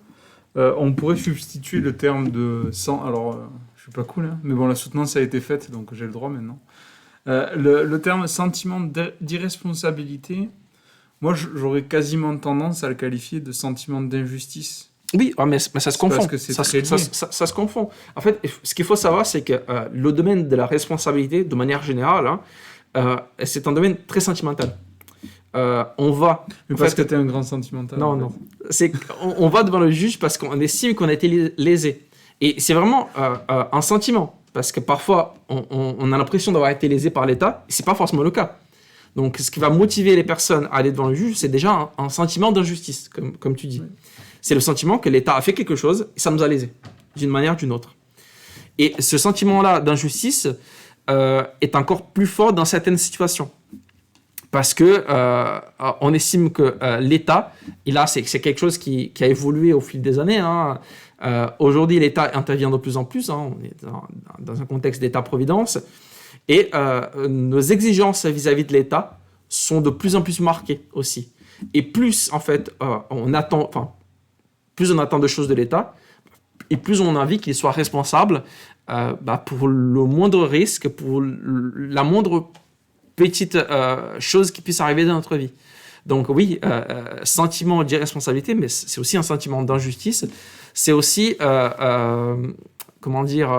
Speaker 1: on pourrait substituer le terme de... Alors, je suis pas cool, hein, mais bon, la soutenance a été faite, donc j'ai le droit maintenant. Le terme sentiment d'irresponsabilité, moi, j'aurais quasiment tendance à le qualifier de sentiment d'injustice.
Speaker 2: Oui, mais ça se confond.
Speaker 1: Parce que c'est
Speaker 2: ça se confond. En fait, ce qu'il faut savoir, c'est que le domaine de la responsabilité, de manière générale, c'est un domaine très sentimental. On va...
Speaker 1: Mais parce que tu es un grand sentimental.
Speaker 2: Non. On va devant le juge parce qu'on estime qu'on a été lésé. Et c'est vraiment un sentiment. Parce que parfois, on a l'impression d'avoir été lésé par l'État. Et ce n'est pas forcément le cas. Donc, ce qui va motiver les personnes à aller devant le juge, c'est déjà un sentiment d'injustice, comme tu dis. Oui. C'est le sentiment que l'État a fait quelque chose et ça nous a lésés, d'une manière ou d'une autre. Et ce sentiment-là d'injustice est encore plus fort dans certaines situations. Parce que on estime que l'État, et là c'est quelque chose qui a évolué au fil des années, hein. Aujourd'hui, l'État intervient de plus en plus, hein. On est dans un contexte d'État-providence, et nos exigences vis-à-vis de l'État sont de plus en plus marquées aussi. Et plus, en fait, plus on attend de choses de l'État, et plus on a envie qu'il soit responsable pour le moindre risque, pour la moindre petite chose qui puisse arriver dans notre vie. Donc oui, sentiment d'irresponsabilité, mais c'est aussi un sentiment d'injustice. C'est aussi, comment dire,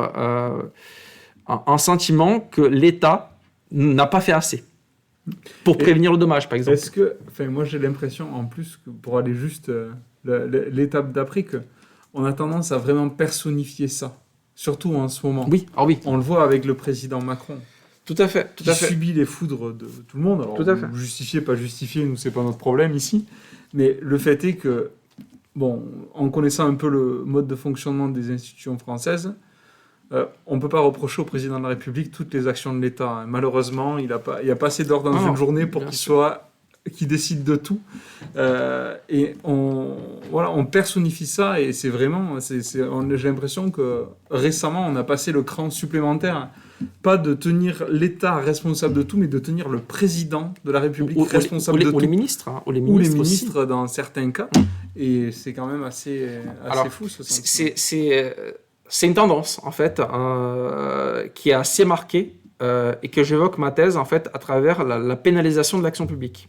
Speaker 2: un sentiment que l'État n'a pas fait assez pour prévenir le dommage, par exemple.
Speaker 1: Est-ce que, moi j'ai l'impression en plus que pour aller juste l'étape d'après, que on a tendance à vraiment personnifier ça, surtout en ce moment.
Speaker 2: Oui, oui.
Speaker 1: On le voit avec le président Macron.
Speaker 2: Tout à fait,
Speaker 1: qui subit les foudres de tout le monde. Alors,
Speaker 2: tout à fait.
Speaker 1: Justifié, pas justifié, nous c'est pas notre problème ici. Mais le fait est que, en connaissant un peu le mode de fonctionnement des institutions françaises, on ne peut pas reprocher au président de la République toutes les actions de l'État, hein. Malheureusement, il n'y a pas assez d'heure dans une journée pour qu'il décide de tout. Et on personnifie ça, et c'est vraiment... j'ai l'impression que récemment, on a passé le cran supplémentaire. Pas de tenir l'État responsable de tout, mais de tenir le président de la République responsable de tout.
Speaker 2: Ou les ministres. Hein,
Speaker 1: ou les ministres aussi, dans certains cas. Et c'est quand même assez fou, ce sentiment.
Speaker 2: C'est une tendance, en fait, qui est assez marquée et que j'évoque ma thèse, en fait, à travers la pénalisation de l'action publique.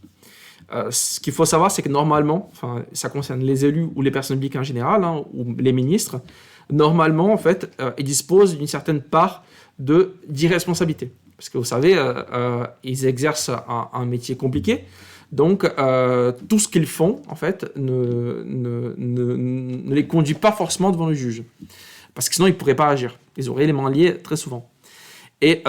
Speaker 2: Ce qu'il faut savoir, c'est que normalement, ça concerne les élus ou les personnes publiques en général, hein, ou les ministres, normalement, en fait, ils disposent d'une certaine part d'irresponsabilité. Parce que vous savez, ils exercent un métier compliqué. Donc, tout ce qu'ils font, en fait, ne les conduit pas forcément devant le juge. Parce que sinon, ils ne pourraient pas agir. Ils auraient les mains liées très souvent. Et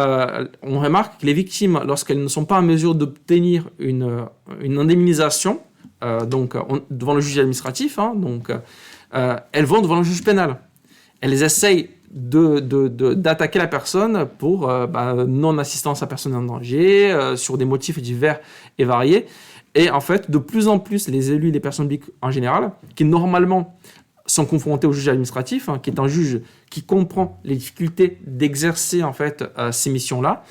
Speaker 2: on remarque que les victimes, lorsqu'elles ne sont pas en mesure d'obtenir une indemnisation, devant le juge administratif, hein, elles vont devant le juge pénal. Elles essayent d'attaquer la personne pour non-assistance à personne en danger, sur des motifs divers et variés. Et en fait, de plus en plus, les élus et les personnes publiques en général, qui normalement sont confrontés au juge administratif, hein, qui est un juge qui comprend les difficultés d'exercer en fait ces missions-là,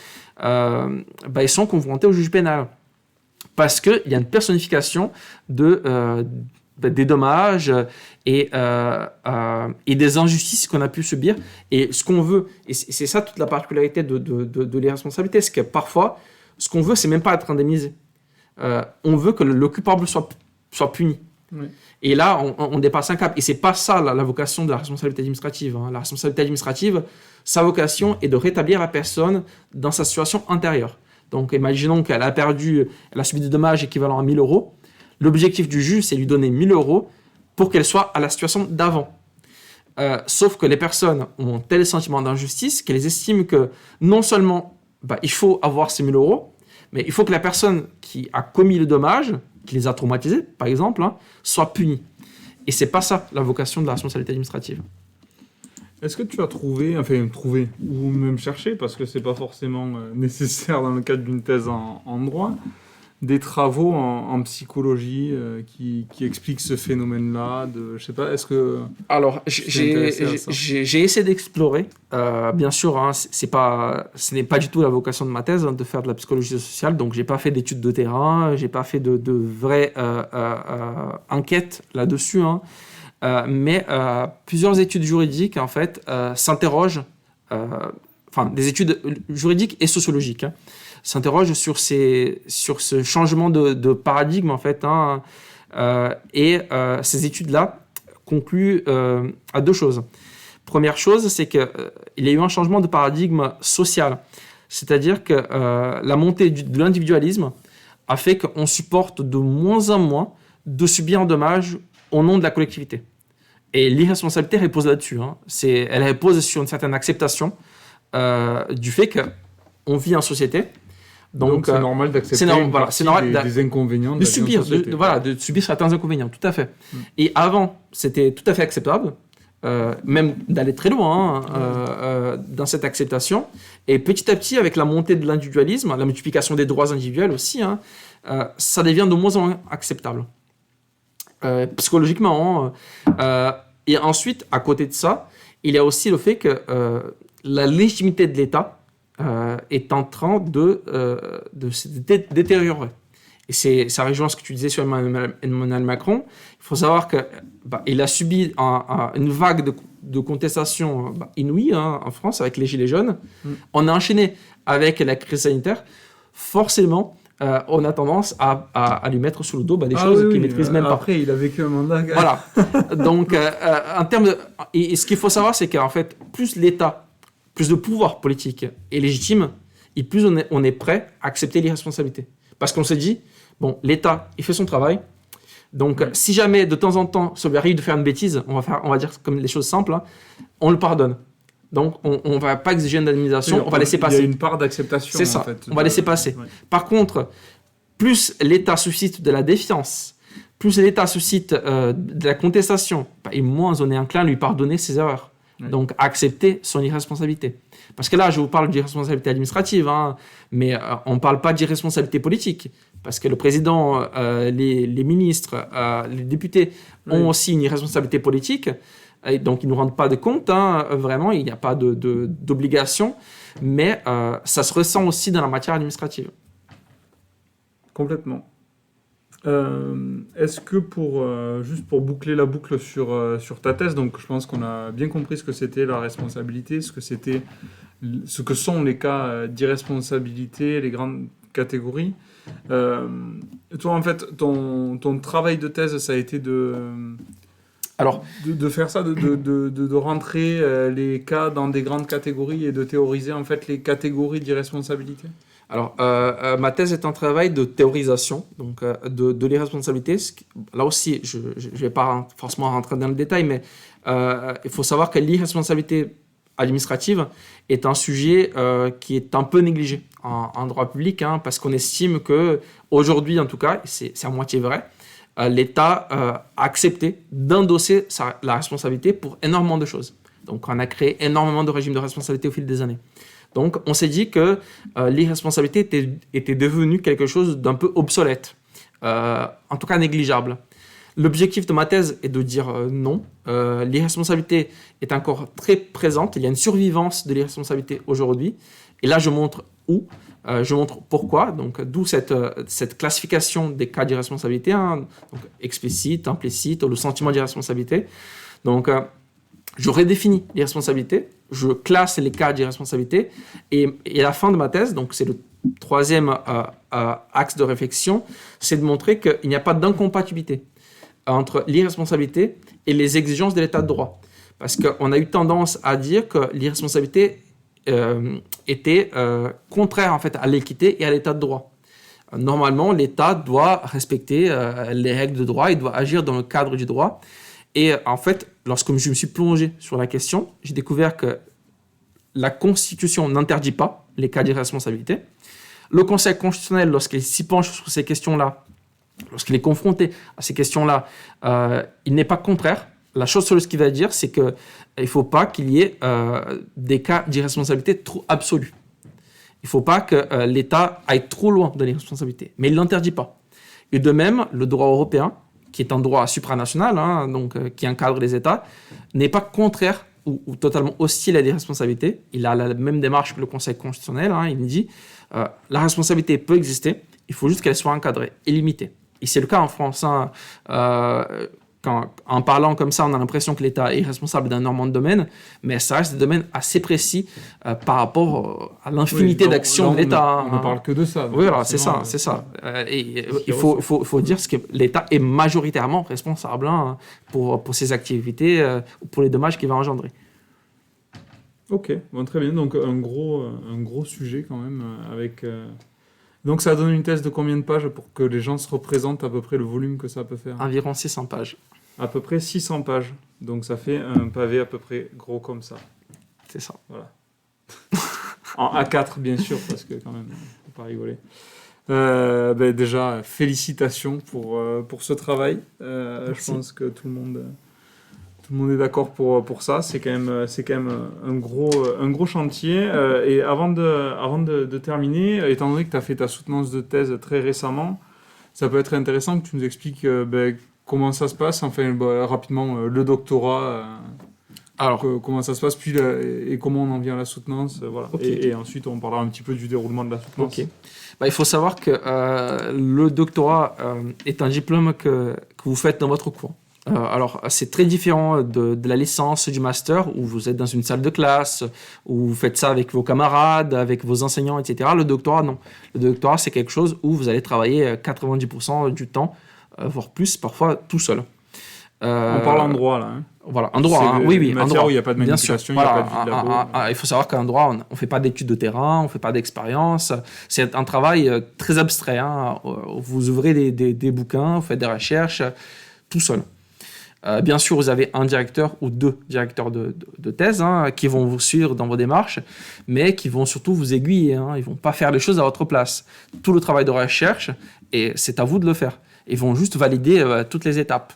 Speaker 2: ils sont confrontés au juge pénal. Parce qu'il y a une personnification des dommages et des injustices qu'on a pu subir. Et ce qu'on veut, et c'est ça toute la particularité de l'irresponsabilité, c'est que parfois, ce qu'on veut, c'est même pas être indemnisé. On veut que le coupable soit puni. Oui. Et là, on dépasse un cap. Et c'est pas ça la vocation de la responsabilité administrative. Hein. La responsabilité administrative, sa vocation est de rétablir la personne dans sa situation antérieure. Donc, imaginons qu'elle a subi des dommages équivalents à 1 000 euros. L'objectif du juge, c'est de lui donner 1 000 euros pour qu'elle soit à la situation d'avant. Sauf que les personnes ont tel sentiment d'injustice qu'elles estiment que non seulement il faut avoir ces 1 000 euros, mais il faut que la personne qui a commis le dommage, qui les a traumatisés, par exemple, hein, soit punie. Et c'est pas ça la vocation de la responsabilité administrative.
Speaker 1: Est-ce que tu as trouvé, ou même cherché, parce que c'est pas forcément nécessaire dans le cadre d'une thèse en droit, des travaux en psychologie qui expliquent ce phénomène-là, je sais pas, est-ce que...
Speaker 2: Alors, j'ai essayé d'explorer. Bien sûr, hein, ce n'est pas du tout la vocation de ma thèse, hein, de faire de la psychologie sociale, donc j'ai pas fait d'études de terrain, j'ai pas fait de vraies enquêtes là-dessus, hein, mais plusieurs études juridiques, en fait, s'interrogent, des études juridiques et sociologiques, hein, s'interroge sur ce changement de paradigme, en fait, hein, et ces études-là concluent à 2 choses. Première chose, c'est qu'il y a eu un changement de paradigme social, c'est-à-dire que la montée de l'individualisme a fait qu'on supporte de moins en moins de subir un dommage au nom de la collectivité. Et l'irresponsabilité repose là-dessus, hein. Elle repose sur une certaine acceptation du fait qu'on vit en société.
Speaker 1: Donc c'est normal d'accepter des inconvénients
Speaker 2: de subir certains inconvénients, tout à fait. Et avant, c'était tout à fait acceptable, même d'aller très loin dans cette acceptation. Et petit à petit, avec la montée de l'individualisme, la multiplication des droits individuels aussi, hein, ça devient de moins en moins acceptable. Psychologiquement. Et ensuite, à côté de ça, il y a aussi le fait que la légitimité de l'État est en train de se détériorer. Et ça rejoint ce que tu disais sur Emmanuel Macron. Il faut savoir qu'il a subi une vague de contestation inouïe en France avec les Gilets jaunes. On a enchaîné avec la crise sanitaire. Forcément, on a tendance à lui mettre sous le dos des choses qu'il ne maîtrise même pas.
Speaker 1: Après, il a vécu un mandat.
Speaker 2: Voilà. Donc, en termes de... Et ce qu'il faut savoir, c'est qu'en fait, plus l'État, plus le pouvoir politique est légitime, et plus on est prêt à accepter l'irresponsabilité. Parce qu'on se dit, bon, l'État, il fait son travail. Donc, si jamais, de temps en temps, ça lui arrive de faire une bêtise, on va dire comme les choses simples, on le pardonne. Donc, on ne va pas exiger une indemnisation, on va laisser passer.
Speaker 1: Il y a une part d'acceptation.
Speaker 2: C'est ça,
Speaker 1: en fait,
Speaker 2: on va laisser passer. Ouais. Par contre, plus l'État suscite de la défiance, plus l'État suscite de la contestation, et moins on est enclin à lui pardonner ses erreurs. Oui. Donc, accepter son irresponsabilité. Parce que là, je vous parle d'irresponsabilité administrative, mais on ne parle pas d'irresponsabilité politique. Parce que le président, les ministres, les députés ont aussi une irresponsabilité politique. Et donc, ils ne nous rendent pas de compte, vraiment, il n'y a pas d'obligation, mais ça se ressent aussi dans la matière administrative.
Speaker 1: Complètement. Est-ce que juste pour boucler la boucle sur ta thèse, donc je pense qu'on a bien compris ce que c'était la responsabilité, ce que sont les cas d'irresponsabilité, les grandes catégories. Toi, en fait, ton travail de thèse, ça a été de faire ça, de rentrer les cas dans des grandes catégories et de théoriser en fait les catégories d'irresponsabilité.
Speaker 2: Alors, ma thèse est un travail de théorisation, donc de l'irresponsabilité. Là aussi, je ne vais pas forcément rentrer dans le détail, mais il faut savoir que l'irresponsabilité administrative est un sujet qui est un peu négligé en droit public, parce qu'on estime qu'aujourd'hui, en tout cas, c'est à moitié vrai, l'État a accepté d'endosser la responsabilité pour énormément de choses. Donc, on a créé énormément de régimes de responsabilité au fil des années. Donc, on s'est dit que l'irresponsabilité était devenue quelque chose d'un peu obsolète, en tout cas négligeable. L'objectif de ma thèse est de dire non. L'irresponsabilité est encore très présente. Il y a une survivance de l'irresponsabilité aujourd'hui. Et là, je montre où. Je montre pourquoi. Donc, d'où cette classification des cas d'irresponsabilité, donc explicite, implicite, le sentiment d'irresponsabilité. Donc, je redéfinis l'irresponsabilité, je classe les cas d'irresponsabilité, et à la fin de ma thèse, donc c'est le troisième axe de réflexion, c'est de montrer qu'il n'y a pas d'incompatibilité entre l'irresponsabilité et les exigences de l'état de droit. Parce qu'on a eu tendance à dire que l'irresponsabilité était contraire en fait, à l'équité et à l'état de droit. Normalement, l'État doit respecter les règles de droit, il doit agir dans le cadre du droit. Et en fait, lorsque je me suis plongé sur la question, j'ai découvert que la Constitution n'interdit pas les cas d'irresponsabilité. Le Conseil constitutionnel, lorsqu'il s'y penche sur ces questions-là, lorsqu'il est confronté à ces questions-là, il n'est pas contraire. La chose sur ce qu'il va dire, c'est qu'il ne faut pas qu'il y ait des cas d'irresponsabilité trop absolus. Il ne faut pas que l'État aille trop loin de l'irresponsabilité. Mais il ne l'interdit pas. Et de même, le droit européen, qui est un droit supranational, donc, qui encadre les États, n'est pas contraire ou totalement hostile à des responsabilités. Il a la même démarche que le Conseil constitutionnel. Il dit la responsabilité peut exister, il faut juste qu'elle soit encadrée et limitée. Et c'est le cas en France. En parlant comme ça, on a l'impression que l'État est responsable d'un énorme domaine, mais ça reste des domaines assez précis par rapport à l'infinité d'actions de l'État.
Speaker 1: On ne parle que de ça.
Speaker 2: Oui, voilà, c'est ça. Et il faut dire que l'État est majoritairement responsable pour ses activités, pour les dommages qu'il va engendrer.
Speaker 1: Ok, bon, très bien. Donc un gros sujet quand même avec... Donc ça donne une thèse de combien de pages pour que les gens se représentent à peu près le volume que ça peut faire?
Speaker 2: Environ 600 pages.
Speaker 1: À peu près 600 pages. Donc ça fait un pavé à peu près gros comme ça.
Speaker 2: C'est ça.
Speaker 1: Voilà. En A4 bien sûr, parce que quand même, faut pas rigoler. Déjà, félicitations pour ce travail. Je pense que tout Tout le monde est d'accord pour ça. C'est quand même un gros chantier. Et avant de terminer, étant donné que tu as fait ta soutenance de thèse très récemment, ça peut être intéressant que tu nous expliques comment ça se passe, enfin rapidement, le doctorat,
Speaker 2: Alors,
Speaker 1: comment ça se passe, puis et comment on en vient à la soutenance. Voilà.
Speaker 2: ok.
Speaker 1: Et ensuite, on parlera un petit peu du déroulement de la soutenance.
Speaker 2: Ok. Il faut savoir que le doctorat est un diplôme que vous faites dans votre cours. Alors, c'est très différent de la licence, du master, où vous êtes dans une salle de classe, où vous faites ça avec vos camarades, avec vos enseignants, etc. Le doctorat, non. Le doctorat, c'est quelque chose où vous allez travailler 90% du temps, voire plus, parfois tout seul.
Speaker 1: On parle en droit, là. Hein.
Speaker 2: Voilà, en droit, hein. Oui,
Speaker 1: Une
Speaker 2: en
Speaker 1: matière
Speaker 2: droit.
Speaker 1: où il n'y a pas de
Speaker 2: Bien sûr.
Speaker 1: manipulation, il n'y a
Speaker 2: Voilà,
Speaker 1: pas de vie de labo.
Speaker 2: il faut savoir qu'en droit, on ne fait pas d'études de terrain, on ne fait pas d'expérience. C'est un travail très abstrait. Hein. Vous ouvrez des bouquins, vous faites des recherches tout seul. Bien sûr, vous avez un directeur ou deux directeurs de thèse hein, qui vont vous suivre dans vos démarches, mais qui vont surtout vous aiguiller. Hein. Ils ne vont pas faire les choses à votre place. Tout le travail de recherche, et c'est à vous de le faire. Ils vont juste valider toutes les étapes.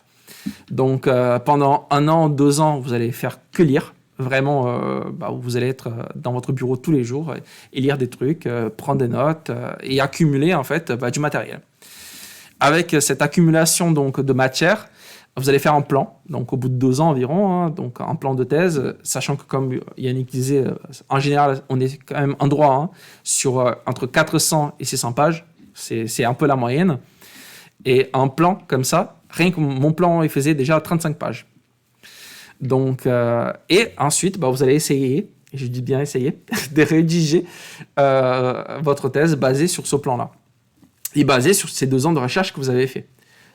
Speaker 2: Donc, pendant 1 an, 2 ans, vous allez faire que lire. Vraiment, vous allez être dans votre bureau tous les jours et lire des trucs, prendre des notes et accumuler en fait du matériel. Avec cette accumulation donc de matière, vous allez faire un plan, donc au bout de 2 ans environ, hein, donc un plan de thèse, sachant que comme Yannick disait, en général, on est quand même en droit hein, sur entre 400 et 600 pages, c'est un peu la moyenne. Et un plan comme ça, rien que mon plan, il faisait déjà 35 pages. Donc, et ensuite, vous allez essayer, et je dis bien essayer, de rédiger votre thèse basée sur ce plan-là. Et basée sur ces 2 ans de recherche que vous avez fait.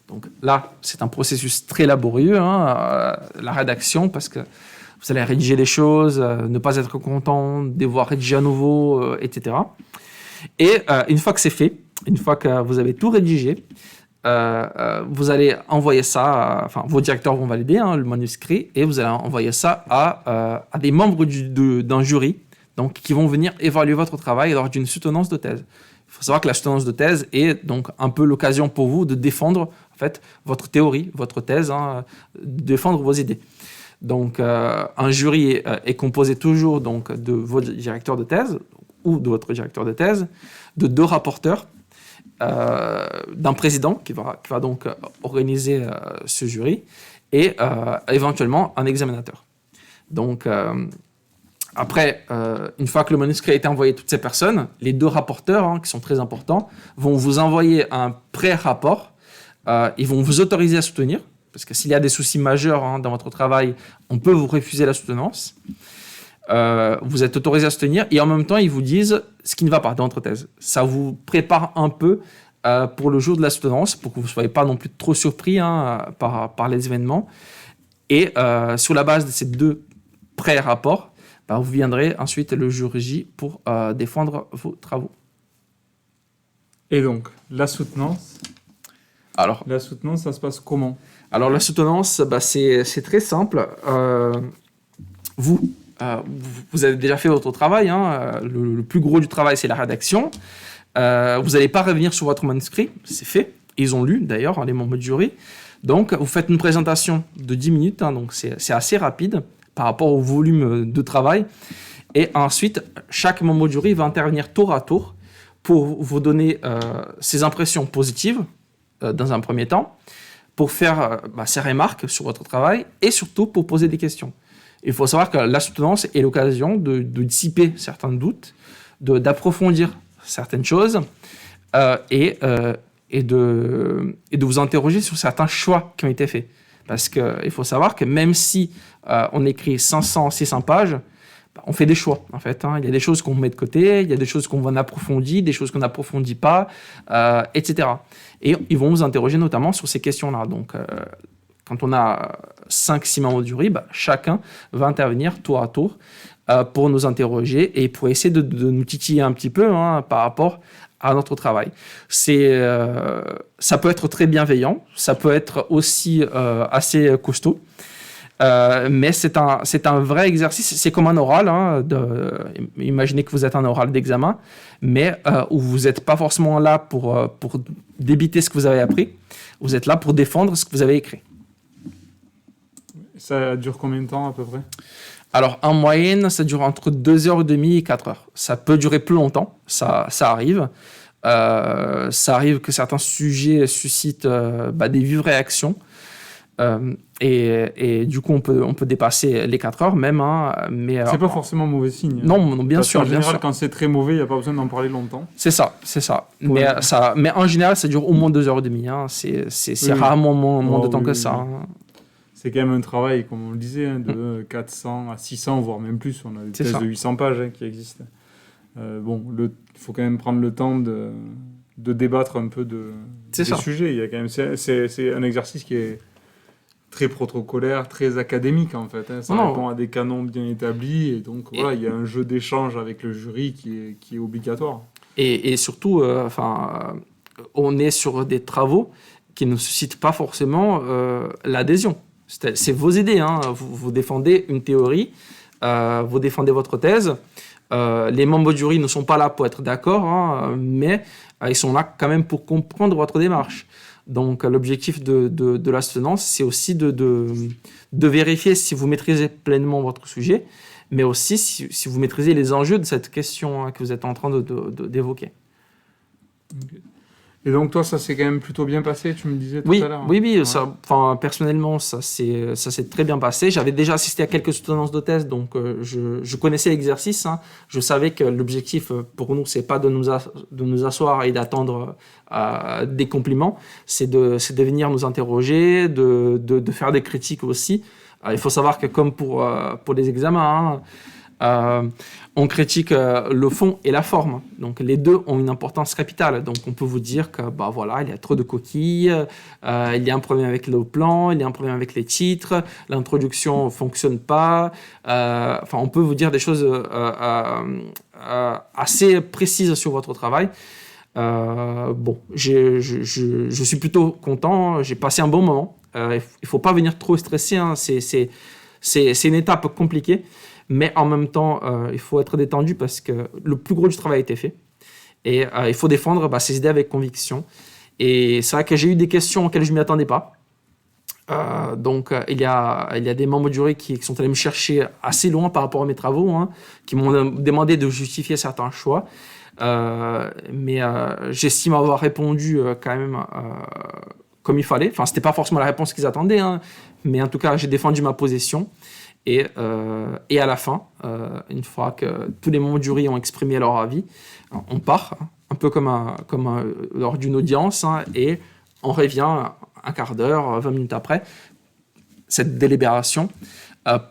Speaker 2: Donc là, c'est un processus très laborieux, hein, la rédaction, parce que vous allez rédiger les choses, ne pas être content, devoir rédiger à nouveau, etc. Et une fois que c'est fait, une fois que vous avez tout rédigé, vous allez envoyer ça, vos directeurs vont valider hein, le manuscrit, et vous allez envoyer ça à des membres d'un jury donc, qui vont venir évaluer votre travail lors d'une soutenance de thèse. Il faut savoir que la soutenance de thèse est donc un peu l'occasion pour vous de défendre en fait, votre théorie, votre thèse, hein, défendre vos idées. Donc, un jury est composé toujours donc, de vos directeurs de thèse ou de votre directeur de thèse, de 2 rapporteurs, d'un président qui va donc organiser ce jury et éventuellement un examinateur. Donc, après, une fois que le manuscrit a été envoyé à toutes ces personnes, les 2 rapporteurs, hein, qui sont très importants, vont vous envoyer un pré-rapport. Ils vont vous autoriser à soutenir, parce que s'il y a des soucis majeurs hein, dans votre travail, on peut vous refuser la soutenance. Vous êtes autorisé à soutenir et en même temps, ils vous disent ce qui ne va pas dans votre thèse. Ça vous prépare un peu pour le jour de la soutenance, pour que vous ne soyez pas non plus trop surpris hein, par les événements. Et sur la base de ces 2 pré-rapports, vous viendrez ensuite le jour J pour défendre vos travaux.
Speaker 1: Et donc, la soutenance,
Speaker 2: Alors,
Speaker 1: ça se passe comment ?
Speaker 2: Alors la soutenance, c'est très simple. Vous avez déjà fait votre travail. Hein. Le plus gros du travail, c'est la rédaction. Vous n'allez pas revenir sur votre manuscrit, c'est fait. Ils ont lu d'ailleurs, hein, les membres du jury. Donc, vous faites une présentation de 10 minutes, hein, donc c'est assez rapide par rapport au volume de travail. Et ensuite, chaque membre du jury va intervenir tour à tour pour vous donner ses impressions positives dans un premier temps, pour faire ses remarques sur votre travail et surtout pour poser des questions. Il faut savoir que la soutenance est l'occasion de dissiper certains doutes, d'approfondir certaines choses et de vous interroger sur certains choix qui ont été faits. Parce qu'il faut savoir que même si on écrit 500, 600 pages, on fait des choix, en fait. Hein. Il y a des choses qu'on met de côté, il y a des choses qu'on approfondit, des choses qu'on n'approfondit pas, etc. Et ils vont vous interroger notamment sur ces questions-là. Donc, quand on a 5-6 membres du jury, chacun va intervenir tour à tour pour nous interroger et pour essayer de nous titiller un petit peu hein, par rapport à notre travail. Ça peut être très bienveillant, ça peut être aussi assez costaud. Mais c'est un vrai exercice, c'est comme un oral, hein, imaginez que vous êtes un oral d'examen, mais où vous n'êtes pas forcément là pour débiter ce que vous avez appris, vous êtes là pour défendre ce que vous avez écrit.
Speaker 1: Ça dure combien de temps à peu près?
Speaker 2: Alors, en moyenne, ça dure entre 2h30 et 4 heures. Ça peut durer plus longtemps, ça arrive. Ça arrive que certains sujets suscitent des vives réactions. Et du coup, on peut dépasser les 4 heures même. Hein, mais,
Speaker 1: C'est pas forcément mauvais signe.
Speaker 2: Non, bien
Speaker 1: Parce
Speaker 2: sûr.
Speaker 1: En général,
Speaker 2: bien sûr.
Speaker 1: quand c'est très mauvais, il n'y a pas besoin d'en parler longtemps.
Speaker 2: C'est ça.
Speaker 1: Ouais.
Speaker 2: Mais en général, ça dure au moins 2h30. Hein. C'est rarement moins de temps que ça. Hein.
Speaker 1: C'est quand même un travail, comme on le disait, hein, de 400 à 600, voire même plus. On a des thèses de 800 pages qui existent. Il faut quand même prendre le temps de débattre un peu des sujets. Il y a quand même, c'est un exercice qui est très protocolaire, très académique en fait. Hein. Ça répond à des canons bien établis et donc voilà, il y a un jeu d'échange avec le jury qui est obligatoire.
Speaker 2: Et surtout, on est sur des travaux qui ne suscitent pas forcément l'adhésion. C'est vos idées, hein. Vous défendez une théorie, vous défendez votre thèse. Les membres du jury ne sont pas là pour être d'accord, hein, mais ils sont là quand même pour comprendre votre démarche. Donc l'objectif de la soutenance, c'est aussi de vérifier si vous maîtrisez pleinement votre sujet, mais aussi si vous maîtrisez les enjeux de cette question que vous êtes en train d'évoquer.
Speaker 1: Okay. Et donc toi, ça s'est quand même plutôt bien passé, tu me disais tout à l'heure.
Speaker 2: Oui, ouais. Personnellement, ça s'est très bien passé. J'avais déjà assisté à quelques soutenances de thèse, donc je connaissais l'exercice. Hein. Je savais que l'objectif pour nous, c'est pas de nous asseoir et d'attendre des compliments, c'est de venir nous interroger, de faire des critiques aussi. Il faut savoir que comme pour les examens, on critique le fond et la forme. Donc les deux ont une importance capitale. Donc on peut vous dire que il y a trop de coquilles, il y a un problème avec le plan, il y a un problème avec les titres, l'introduction fonctionne pas. On peut vous dire des choses assez précises sur votre travail. Je suis plutôt content. J'ai passé un bon moment. Il faut pas venir trop stressé. Hein. C'est une étape compliquée. Mais en même temps, il faut être détendu parce que le plus gros du travail a été fait. Et il faut défendre ses idées avec conviction. Et c'est vrai que j'ai eu des questions auxquelles je ne m'y attendais pas. Il y a des membres du jury qui sont allés me chercher assez loin par rapport à mes travaux, hein, qui m'ont demandé de justifier certains choix. Mais j'estime avoir répondu quand même comme il fallait. Enfin, ce n'était pas forcément la réponse qu'ils attendaient, hein, mais en tout cas, j'ai défendu ma position. Et à la fin, une fois que tous les membres du jury ont exprimé leur avis, on part, un peu comme lors d'une audience, hein, et on revient un quart d'heure, 20 minutes après, cette délibération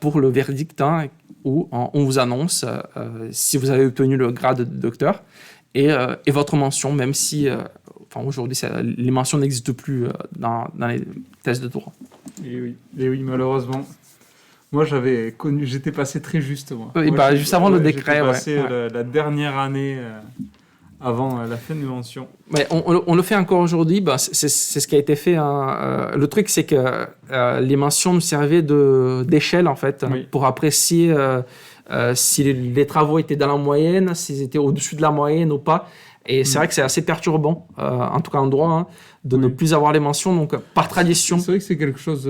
Speaker 2: pour le verdict, hein, où on vous annonce si vous avez obtenu le grade de docteur et votre mention, même si aujourd'hui les mentions n'existent plus dans les thèses de droit.
Speaker 1: Et oui, malheureusement. Moi, j'étais passé très juste. Moi,
Speaker 2: juste avant le décret.
Speaker 1: J'étais passé la dernière année avant la fin des mentions.
Speaker 2: Mais on le fait encore aujourd'hui. C'est ce qui a été fait. Hein. Le truc, c'est que les mentions me servaient d'échelle, en fait, oui, pour apprécier si les travaux étaient dans la moyenne, s'ils étaient au-dessus de la moyenne ou pas. Et c'est vrai que c'est assez perturbant, en tout cas en droit, hein, de ne plus avoir les mentions. Donc, par tradition.
Speaker 1: C'est vrai que c'est quelque chose.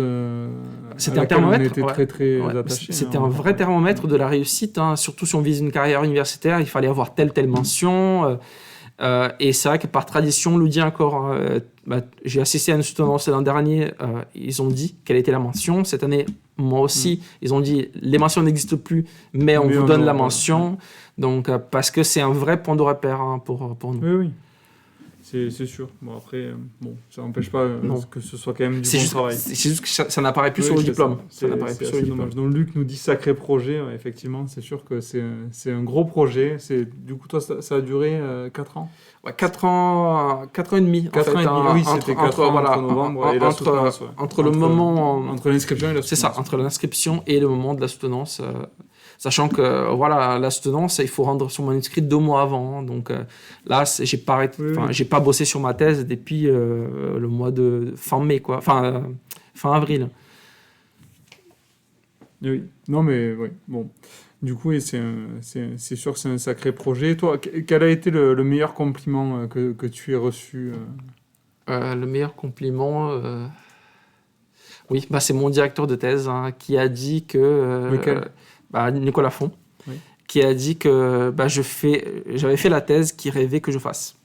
Speaker 2: C'était un thermomètre.
Speaker 1: On était très, très attachés.
Speaker 2: C'était un vrai thermomètre de la réussite. Hein, surtout si on vise une carrière universitaire, il fallait avoir telle mention. Et c'est vrai que par tradition, on le dit encore. J'ai assisté à une soutenance l'an dernier. Ils ont dit quelle était la mention. Cette année, moi aussi, ils ont dit les mentions n'existent plus, mais on vous donne la mention. Donc, parce que c'est un vrai point de repère, hein, pour nous.
Speaker 1: Oui. C'est sûr. Bon, après, ça n'empêche pas que ce soit quand même du bon travail.
Speaker 2: C'est juste que ça n'apparaît plus sur le diplôme.
Speaker 1: C'est assez dommage. Donc, Luc nous dit sacré projet. Effectivement, c'est sûr que c'est un gros projet. Du coup, toi, ça a duré 4 ans.
Speaker 2: Ouais, 4 ans et demi.
Speaker 1: 4 ans et demi, oui, c'était 4 ans entre novembre et la soutenance.
Speaker 2: Entre le moment...
Speaker 1: Entre l'inscription et la soutenance.
Speaker 2: C'est ça, entre l'inscription et le moment de la soutenance. Sachant que la soutenance, il faut rendre son manuscrit 2 mois avant. Hein, donc là, j'ai pas bossé sur ma thèse depuis le mois de fin mai, quoi. Fin avril.
Speaker 1: Oui, non mais oui, bon. Du coup, c'est sûr que c'est un sacré projet. Toi, quel a été le meilleur compliment que tu aies reçu
Speaker 2: Le meilleur compliment... Oui, bah, c'est mon directeur de thèse hein, qui a dit que...
Speaker 1: Lequel?
Speaker 2: Nicolas Font,
Speaker 1: Oui.
Speaker 2: qui a dit que j'avais fait la thèse qu'il rêvait que je fasse.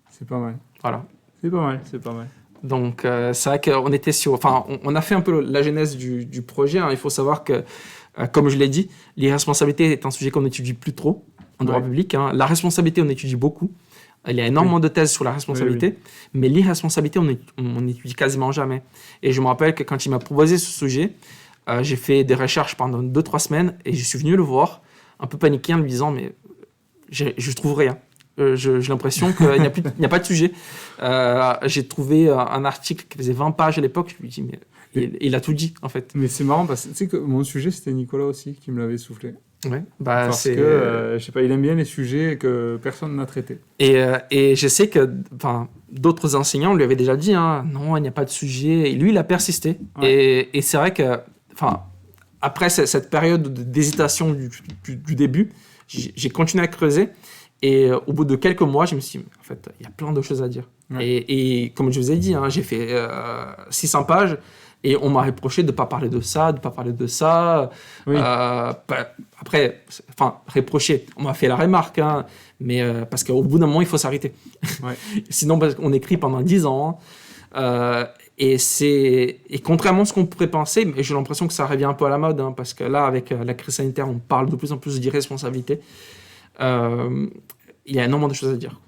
Speaker 1: C'est pas mal.
Speaker 2: Voilà.
Speaker 1: C'est pas mal, c'est pas mal.
Speaker 2: Donc, c'est vrai qu'on était sur... Enfin, on a fait un peu la genèse du projet. Hein. Il faut savoir que, comme je l'ai dit, l'irresponsabilité est un sujet qu'on n'étudie plus trop en droit public. Hein. La responsabilité, on étudie beaucoup. Il y a énormément de thèses sur la responsabilité, mais l'irresponsabilité, on n'étudie quasiment jamais. Et je me rappelle que quand il m'a proposé ce sujet, j'ai fait des recherches pendant 2-3 semaines et je suis venu le voir, un peu paniqué en lui disant « mais je trouve rien ». J'ai l'impression qu'il n'y a pas de sujet. J'ai trouvé un article qui faisait 20 pages à l'époque. Je lui dis, mais il a tout dit, en fait.
Speaker 1: Mais c'est marrant parce que tu sais que mon sujet, c'était Nicolas aussi qui me l'avait soufflé.
Speaker 2: Ouais,
Speaker 1: parce que, je sais pas, il aime bien les sujets que personne n'a traités.
Speaker 2: Et je sais que d'autres enseignants lui avaient déjà dit, hein, non, il n'y a pas de sujet. Et lui, il a persisté. Ouais. Et c'est vrai que, après cette période d'hésitation du début, j'ai continué à creuser. Et au bout de quelques mois, je me suis dit, en fait, il y a plein de choses à dire. Ouais. Et comme je vous ai dit, hein, j'ai fait 600 pages et on m'a reproché de ne pas parler de ça, de ne pas parler de ça. Oui. Après, reproché, on m'a fait la remarque, hein, mais parce qu'au bout d'un moment, il faut s'arrêter. Ouais. Sinon, parce qu'on écrit pendant 10 ans. Et contrairement à ce qu'on pourrait penser, mais j'ai l'impression que ça revient un peu à la mode, hein, parce que là, avec la crise sanitaire, on parle de plus en plus d'irresponsabilité. Il y a énormément de choses à dire.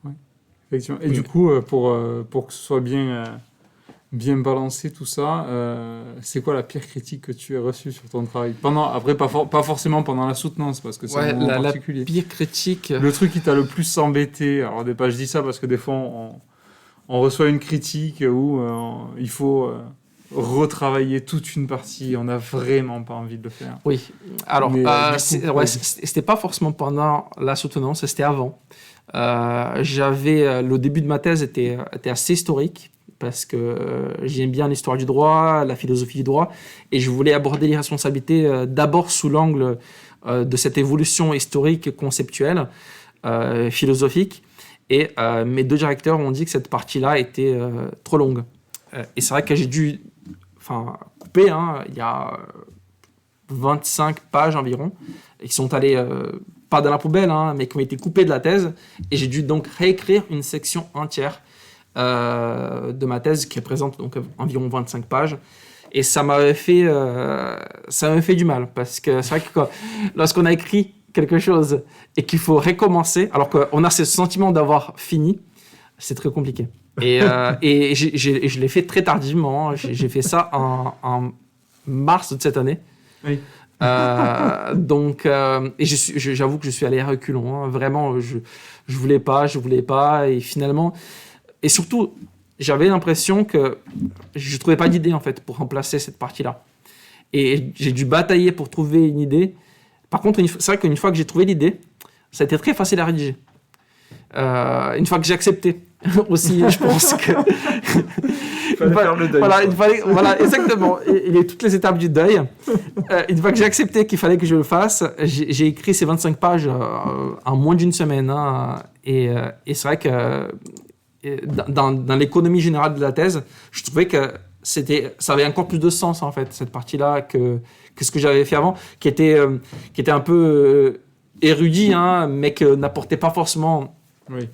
Speaker 1: Ouais, effectivement. Et du coup, pour que ce soit bien balancé tout ça, c'est quoi la pire critique que tu as reçue sur ton travail après, pas forcément pendant la soutenance, parce que c'est un moment particulier.
Speaker 2: La pire critique...
Speaker 1: Le truc qui t'a le plus embêté, alors je dis ça parce que des fois, on reçoit une critique où il faut... retravailler toute une partie, on n'a vraiment pas envie de le faire.
Speaker 2: Oui, alors c'était pas forcément pendant la soutenance, c'était avant. Le début de ma thèse était assez historique parce que j'aime bien l'histoire du droit, la philosophie du droit, et je voulais aborder l'irresponsabilité d'abord sous l'angle de cette évolution historique, conceptuelle, philosophique, et mes deux directeurs ont dit que cette partie-là était trop longue. Et c'est vrai que j'ai dû couper, hein, il y a 25 pages environ, et qui sont allées, pas dans la poubelle, hein, mais qui ont été coupées de la thèse, et j'ai dû donc réécrire une section entière de ma thèse, qui représente donc environ 25 pages, et ça m'avait fait du mal, parce que c'est vrai que lorsqu'on a écrit quelque chose, et qu'il faut recommencer, alors qu'on a ce sentiment d'avoir fini, c'est très compliqué. Et je l'ai fait très tardivement. J'ai fait ça en mars de cette année. Oui. Donc, j'avoue que je suis allé à reculons. Hein. Vraiment, je voulais pas. Et finalement, et surtout, j'avais l'impression que je trouvais pas d'idée en fait pour remplacer cette partie-là. Et j'ai dû batailler pour trouver une idée. Par contre, c'est vrai qu'une fois que j'ai trouvé l'idée, ça a été très facile à rédiger. Une fois que j'ai accepté aussi, je pense que
Speaker 1: il fallait faire le deuil.
Speaker 2: Voilà, exactement. Il y a toutes les étapes du deuil. Une fois que j'ai accepté qu'il fallait que je le fasse, j'ai écrit ces 25 pages en moins d'une semaine. Hein, et c'est vrai que dans l'économie générale de la thèse, je trouvais que ça avait encore plus de sens en fait cette partie-là que ce que j'avais fait avant, qui était un peu érudit, hein, mais que n'apportait pas forcément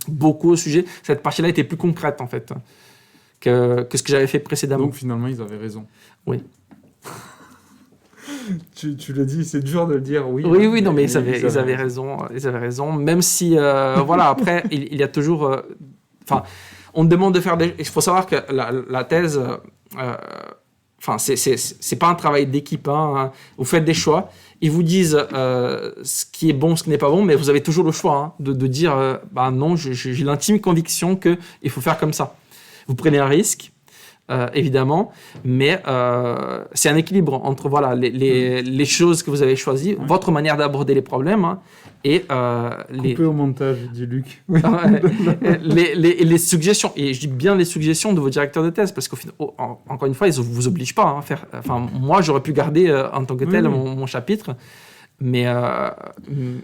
Speaker 2: beaucoup au sujet. Cette partie-là était plus concrète en fait que ce que j'avais fait précédemment.
Speaker 1: Donc finalement ils avaient raison.
Speaker 2: Oui.
Speaker 1: tu le dis, c'est dur de le dire, oui.
Speaker 2: Oui, non, mais ils avaient raison. Ils avaient raison, même si voilà, après il y a toujours on me demande de faire des... Il faut savoir que la thèse, c'est pas un travail d'équipe. Hein. Vous faites des choix. Ils vous disent ce qui est bon, ce qui n'est pas bon, mais vous avez toujours le choix hein, de dire non, j'ai l'intime conviction qu'il faut faire comme ça. Vous prenez un risque, évidemment, mais c'est un équilibre entre les choses que vous avez choisies, votre manière d'aborder les problèmes, hein, et
Speaker 1: coupé au montage, dit Luc.
Speaker 2: les suggestions, et je dis bien les suggestions de vos directeurs de thèse, parce encore une fois, ils ne vous obligent pas à faire. Moi, j'aurais pu garder en tant que tel mon chapitre, Mais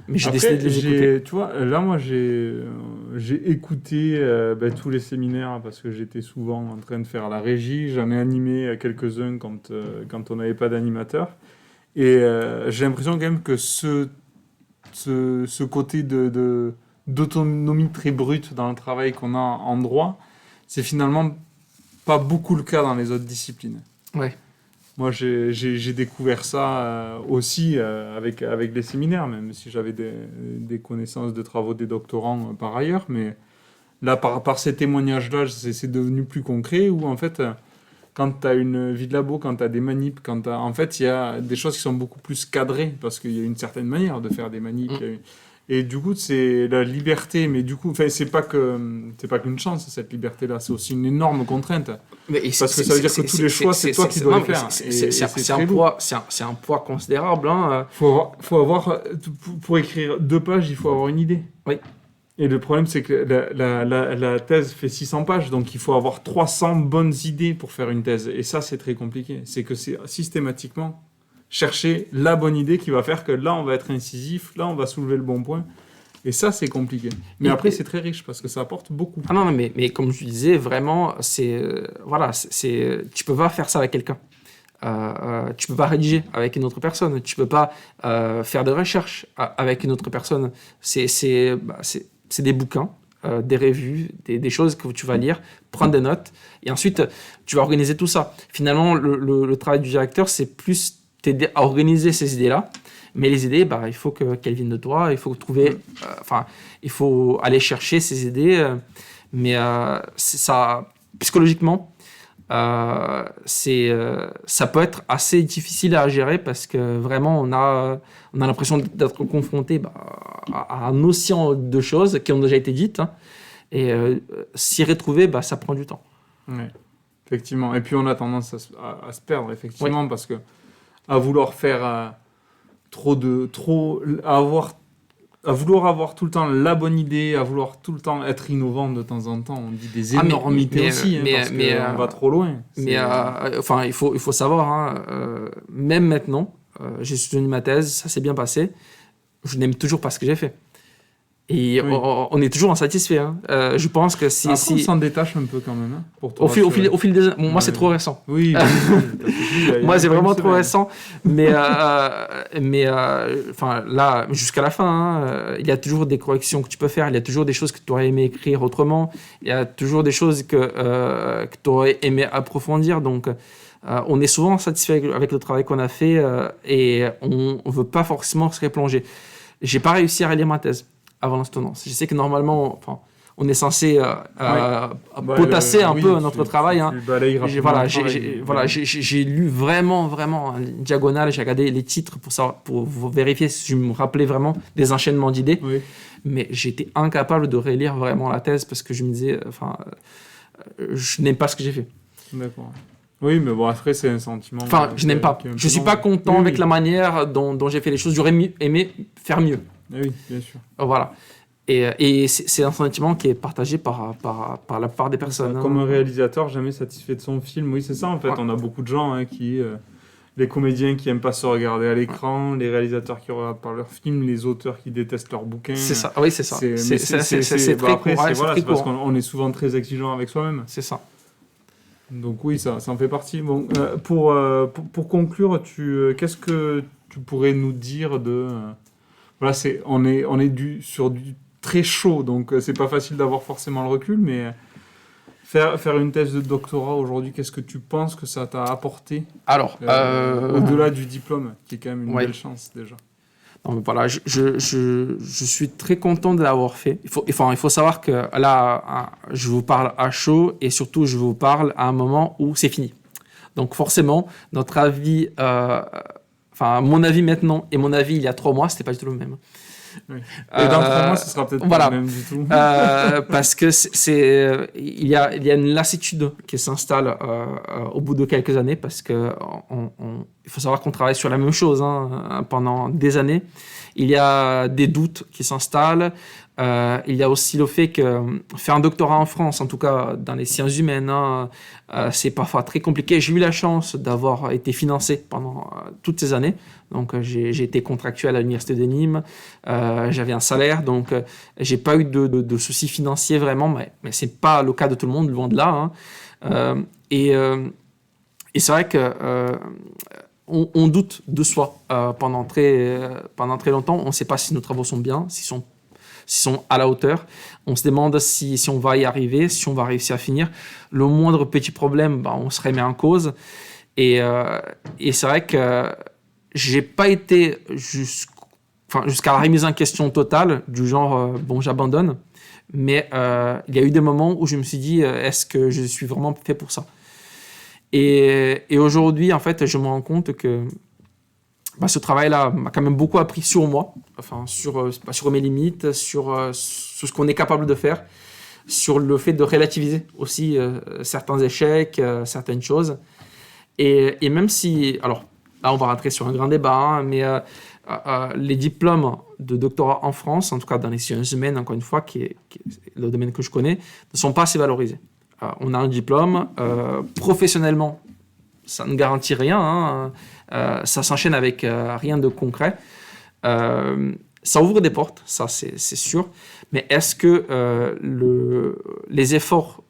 Speaker 2: j'ai
Speaker 1: Après,
Speaker 2: décidé de les écouter.
Speaker 1: tu vois, là, moi, j'ai écouté tous les séminaires parce que j'étais souvent en train de faire la régie. J'en ai animé quelques-uns quand on n'avait pas d'animateur. Et j'ai l'impression quand même que ce côté d'autonomie très brute dans le travail qu'on a en droit, c'est finalement pas beaucoup le cas dans les autres disciplines.
Speaker 2: Ouais.
Speaker 1: Moi, j'ai découvert ça aussi avec les séminaires, même si j'avais des connaissances de travaux des doctorants par ailleurs. Mais là, par ces témoignages-là, c'est devenu plus concret, où en fait, quand tu as une vie de labo, quand tu as des manips, en fait, il y a des choses qui sont beaucoup plus cadrées, parce qu'il y a une certaine manière de faire des manips. Et du coup, c'est la liberté, mais du coup, enfin, c'est pas qu'une chance, cette liberté-là, c'est aussi une énorme contrainte. Parce que ça veut dire que tous les choix, c'est toi qui dois les faire.
Speaker 2: C'est un poids considérable. Hein.
Speaker 1: Faut avoir, pour écrire 2 pages, il faut avoir une idée.
Speaker 2: Oui.
Speaker 1: Et le problème, c'est que la thèse fait 600 pages, donc il faut avoir 300 bonnes idées pour faire une thèse. Et ça, c'est très compliqué. C'est que c'est systématiquement chercher la bonne idée qui va faire que là, on va être incisif, là, on va soulever le bon point. Et ça, c'est compliqué. Mais après, c'est très riche parce que ça apporte beaucoup.
Speaker 2: Ah non, mais comme je disais, vraiment, tu peux pas faire ça avec quelqu'un. Tu peux pas rédiger avec une autre personne. Tu peux pas faire de recherche avec une autre personne. C'est des bouquins, des revues, des choses que tu vas lire, prendre des notes, et ensuite, tu vas organiser tout ça. Finalement, le travail du directeur, c'est plus t'aider à organiser ces idées-là. Mais les idées, il faut qu'elles viennent de toi. Il faut trouver, il faut aller chercher ces idées. Mais ça, psychologiquement, ça peut être assez difficile à gérer parce que vraiment, on a l'impression d'être confronté à un océan de choses qui ont déjà été dites. Hein, et s'y retrouver, ça prend du temps.
Speaker 1: Oui, effectivement. Et puis, on a tendance à se perdre, effectivement, parce que à vouloir faire à vouloir avoir tout le temps la bonne idée, à vouloir tout le temps être innovant de temps en temps. On dit des énormités aussi, parce qu'on va trop loin.
Speaker 2: Mais il faut savoir, même maintenant, j'ai soutenu ma thèse, ça s'est bien passé, je n'aime toujours pas ce que j'ai fait. Et on est toujours insatisfait. Hein. Je pense que si...
Speaker 1: on s'en détache un peu quand même. Hein, pour
Speaker 2: au fil des années. Moi, c'est trop récent.
Speaker 1: Oui.
Speaker 2: Moi, c'est vraiment trop récent. Mais là, jusqu'à la fin, il y a toujours des corrections que tu peux faire. Il y a toujours des choses que tu aurais aimé écrire autrement. Il y a toujours des choses que tu aurais aimé approfondir. Donc, on est souvent satisfait avec le travail qu'on a fait et on ne veut pas forcément se replonger. Je n'ai pas réussi à relire ma thèse avant l'instonnance. Je sais que normalement, on est censé potasser un peu notre travail. Hein. J'ai lu vraiment en diagonale. J'ai regardé les titres pour vérifier si je me rappelais vraiment des enchaînements d'idées. Oui. Mais j'étais incapable de relire vraiment la thèse parce que je me disais, je n'aime pas ce que j'ai fait.
Speaker 1: D'accord. Oui, mais bon, après, c'est un sentiment.
Speaker 2: Je n'aime pas. Je ne suis pas content avec la manière dont j'ai fait les choses. J'aurais aimé faire mieux.
Speaker 1: Oui, bien sûr.
Speaker 2: Voilà. Et c'est un sentiment qui est partagé par la plupart des personnes.
Speaker 1: Comme un réalisateur jamais satisfait de son film. Oui, c'est ça, en fait. Ouais. On a beaucoup de gens qui... les comédiens qui n'aiment pas se regarder à l'écran, les réalisateurs qui regardent par leur film, les auteurs qui détestent leurs bouquins.
Speaker 2: C'est ça, oui, c'est ça. C'est
Speaker 1: très courant. C'est parce qu'on est souvent très exigeant avec soi-même.
Speaker 2: C'est ça.
Speaker 1: Donc oui, ça en fait partie. Bon, pour conclure, qu'est-ce que tu pourrais nous dire de... Voilà, on est sur du très chaud, donc c'est pas facile d'avoir forcément le recul, mais faire une thèse de doctorat aujourd'hui, qu'est-ce que tu penses que ça t'a apporté?
Speaker 2: Alors,
Speaker 1: au-delà du diplôme, qui est quand même une belle chance déjà.
Speaker 2: Non, mais voilà, je suis très content de l'avoir fait. Il faut savoir que là, je vous parle à chaud et surtout, je vous parle à un moment où c'est fini. Donc forcément, notre avis... mon avis maintenant et mon avis il y a 3 mois, c'était pas du tout le même.
Speaker 1: Oui. Et dans 3 mois, ce sera peut-être pas le même du tout.
Speaker 2: Parce que il y a une lassitude qui s'installe au bout de quelques années parce que il faut savoir qu'on travaille sur la même chose pendant des années. Il y a des doutes qui s'installent. Il y a aussi le fait que faire un doctorat en France, en tout cas dans les sciences humaines, c'est parfois très compliqué. J'ai eu la chance d'avoir été financé pendant toutes ces années. Donc, j'ai été contractuel à l'université de Nîmes. J'avais un salaire, donc j'ai pas eu de soucis financiers vraiment, mais c'est pas le cas de tout le monde, loin de là. Hein. Et c'est vrai que on doute de soi pendant très longtemps. On ne sait pas si nos travaux sont bien, s'ils sont à la hauteur. On se demande si on va y arriver, si on va réussir à finir. Le moindre petit problème, on se remet en cause. Et c'est vrai que j'ai pas été jusqu'à la remise en question totale, du genre, j'abandonne. Mais il y a eu des moments où je me suis dit, est-ce que je suis vraiment fait pour ça ? Et aujourd'hui, en fait, je me rends compte que ce travail-là m'a quand même beaucoup appris sur moi, sur mes limites, sur ce qu'on est capable de faire, sur le fait de relativiser aussi certains échecs, certaines choses. Et même si, alors là, on va rentrer sur un grand débat, mais les diplômes de doctorat en France, en tout cas dans les sciences humaines, encore une fois, qui est le domaine que je connais, ne sont pas assez valorisés. On a un diplôme, professionnellement, ça ne garantit rien, ça s'enchaîne avec rien de concret. Ça ouvre des portes, ça c'est sûr, mais est-ce que les efforts,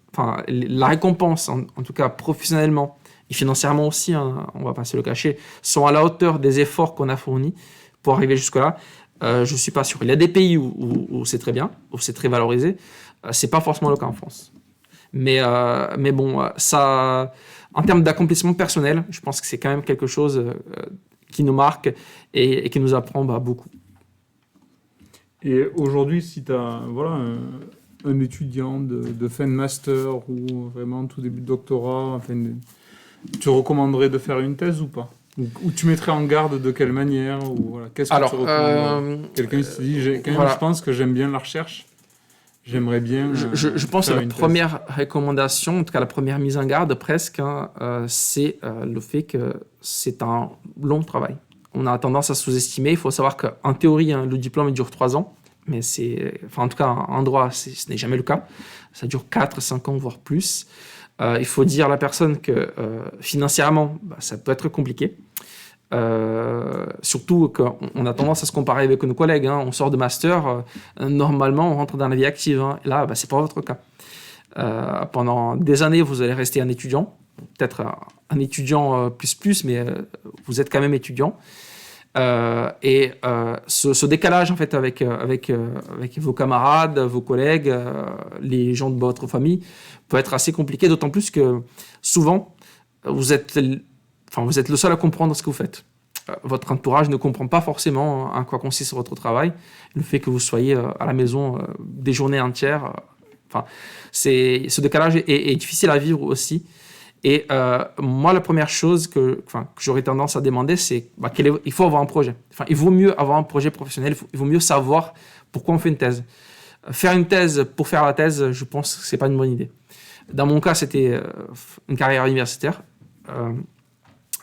Speaker 2: la récompense, en tout cas professionnellement et financièrement aussi, on ne va pas se le cacher, sont à la hauteur des efforts qu'on a fournis pour arriver jusque-là? Je ne suis pas sûr. Il y a des pays où c'est très bien, où c'est très valorisé. Ce n'est pas forcément le cas en France. Mais bon, ça, en termes d'accomplissement personnel, je pense que c'est quand même quelque chose qui nous marque et qui nous apprend beaucoup.
Speaker 1: Et aujourd'hui, si tu as un étudiant de fin de master ou vraiment tout début de doctorat, tu recommanderais de faire une thèse ou pas ? Ou tu mettrais en garde de quelle manière ou, qu'est-ce que tu recommanderais ? Quelqu'un se dit, je pense que j'aime bien la recherche. J'aimerais bien.
Speaker 2: Je pense que la première recommandation, en tout cas la première mise en garde presque, c'est le fait que c'est un long travail. On a tendance à sous-estimer. Il faut savoir qu'en théorie, le diplôme dure 3 ans, mais en tout cas en droit, ce n'est jamais le cas. Ça dure 4, 5 ans, voire plus. Il faut dire à la personne que financièrement, ça peut être compliqué. Surtout qu'on a tendance à se comparer avec nos collègues. On sort de master, normalement on rentre dans la vie active. Et là, c'est pas votre cas. Pendant des années, vous allez rester un étudiant, peut-être un étudiant plus, mais vous êtes quand même étudiant. Et ce décalage en fait avec vos camarades, vos collègues, les gens de votre famille peut être assez compliqué, d'autant plus que souvent vous êtes le seul à comprendre ce que vous faites. Votre entourage ne comprend pas forcément en quoi consiste votre travail. Le fait que vous soyez à la maison des journées entières, ce décalage est difficile à vivre aussi. Et moi, la première chose que j'aurais tendance à demander, c'est il faut avoir un projet. Il vaut mieux avoir un projet professionnel, il vaut mieux savoir pourquoi on fait une thèse. Faire une thèse pour faire la thèse, je pense que ce n'est pas une bonne idée. Dans mon cas, c'était une carrière universitaire.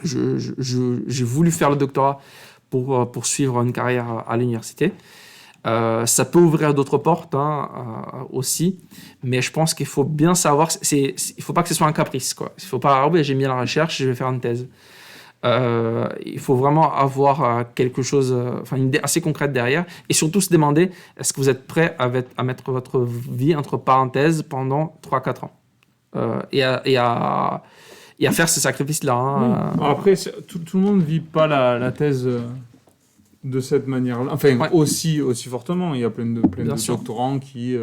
Speaker 2: J'ai voulu faire le doctorat pour poursuivre une carrière à l'université. Ça peut ouvrir d'autres portes aussi, mais je pense qu'il faut bien savoir, il ne faut pas que ce soit un caprice, quoi. Il ne faut pas, j'ai mis à la recherche, je vais faire une thèse. Il faut vraiment avoir quelque chose, une idée assez concrète derrière, et surtout se demander, est-ce que vous êtes prêt à mettre votre vie entre parenthèses pendant 3-4 ans et à faire ces sacrifices-là.
Speaker 1: Oui. Après, tout le monde ne vit pas la thèse de cette manière-là. Aussi fortement. Il y a plein de doctorants qui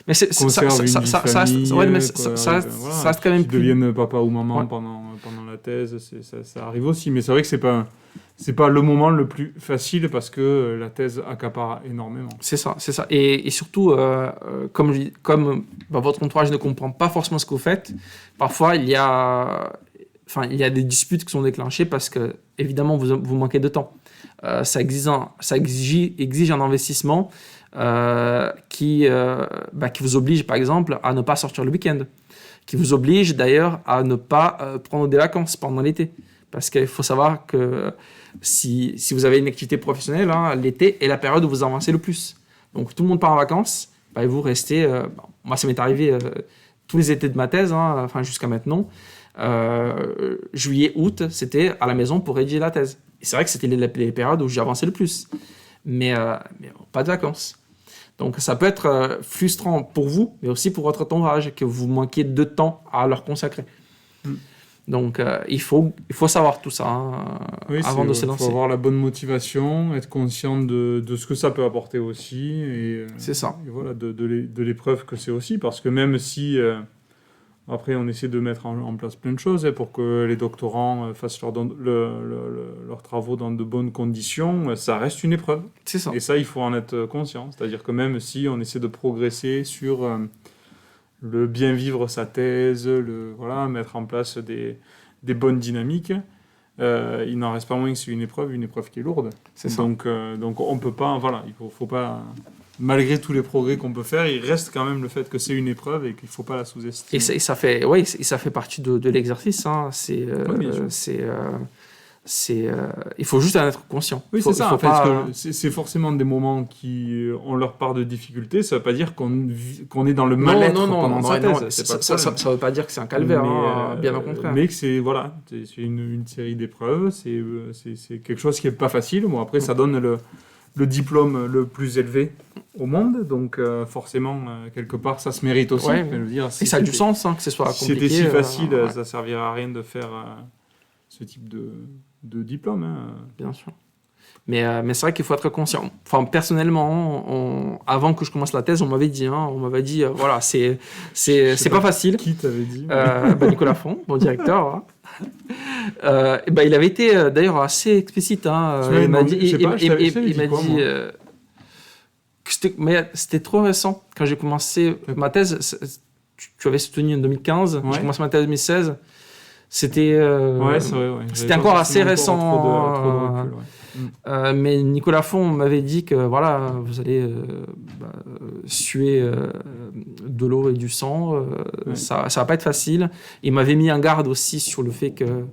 Speaker 1: conservent une vie famille, ça reste quand même qui deviennent papa ou maman pendant la thèse. Ça arrive aussi. Mais c'est vrai que c'est pas le moment le plus facile parce que la thèse accapare énormément.
Speaker 2: C'est ça. Et surtout, comme votre entourage ne comprend pas forcément ce que vous faites, parfois il y a des disputes qui sont déclenchées parce que, évidemment, vous manquez de temps. Ça exige un investissement qui vous oblige, par exemple, à ne pas sortir le week-end, qui vous oblige d'ailleurs à ne pas prendre des vacances pendant l'été. Parce qu'il faut savoir que si vous avez une activité professionnelle, l'été est la période où vous avancez le plus. Donc tout le monde part en vacances, et vous restez... moi, ça m'est arrivé tous les étés de ma thèse, enfin jusqu'à maintenant. Juillet, août, c'était à la maison pour rédiger la thèse. Et c'est vrai que c'était les périodes où j'avançais le plus. Mais pas de vacances. Donc ça peut être frustrant pour vous, mais aussi pour votre entourage, que vous manquiez de temps à leur consacrer. Donc il faut savoir tout ça avant de se lancer.
Speaker 1: Il faut avoir la bonne motivation, être conscient de ce que ça peut apporter aussi. Et,
Speaker 2: c'est ça.
Speaker 1: Et voilà, de l'épreuve que c'est aussi, parce que même si... après, on essaie de mettre en place plein de choses pour que les doctorants fassent leurs travaux dans de bonnes conditions. Ça reste une épreuve.
Speaker 2: C'est ça.
Speaker 1: Et ça, il faut en être conscient. C'est-à-dire que même si on essaie de progresser sur le bien vivre sa thèse, mettre en place des bonnes dynamiques, il n'en reste pas moins que c'est une épreuve qui est lourde.
Speaker 2: C'est ça.
Speaker 1: Donc on peut pas... Voilà, il faut pas... Malgré tous les progrès qu'on peut faire, il reste quand même le fait que c'est une épreuve et qu'il ne faut pas la sous-estimer.
Speaker 2: Et ça fait partie de l'exercice. Il faut juste en être conscient.
Speaker 1: Oui, c'est ça. C'est forcément des moments qui ont leur part de difficulté. Ça ne veut pas dire qu'on est dans le mal-être pendant sa thèse.
Speaker 2: Ça ne veut pas dire que c'est un calvaire, bien au contraire.
Speaker 1: Mais que c'est une série d'épreuves. C'est quelque chose qui n'est pas facile. Bon, après, ça donne le diplôme le plus élevé au monde, donc forcément, quelque part, ça se mérite aussi.
Speaker 2: Ouais, et ça a du sens que ce soit compliqué.
Speaker 1: Si c'était si facile, ça ne servirait à rien de faire ce type de diplôme.
Speaker 2: Bien sûr. Mais c'est vrai qu'il faut être conscient. Enfin, personnellement, avant que je commence la thèse, on m'avait dit, voilà, c'est pas facile.
Speaker 1: Qui t'avait dit
Speaker 2: Nicolas Font, mon directeur. Il avait été d'ailleurs assez explicite. Il m'a dit, que c'était trop récent. Quand j'ai commencé ma thèse, tu avais soutenu en 2015, j'ai commencé ma thèse en 2016. C'était c'était encore assez récent. Mais Nicolas Font m'avait dit que voilà, vous allez suer de l'eau et du sang, ça va pas être facile. Il m'avait mis en garde aussi sur le fait que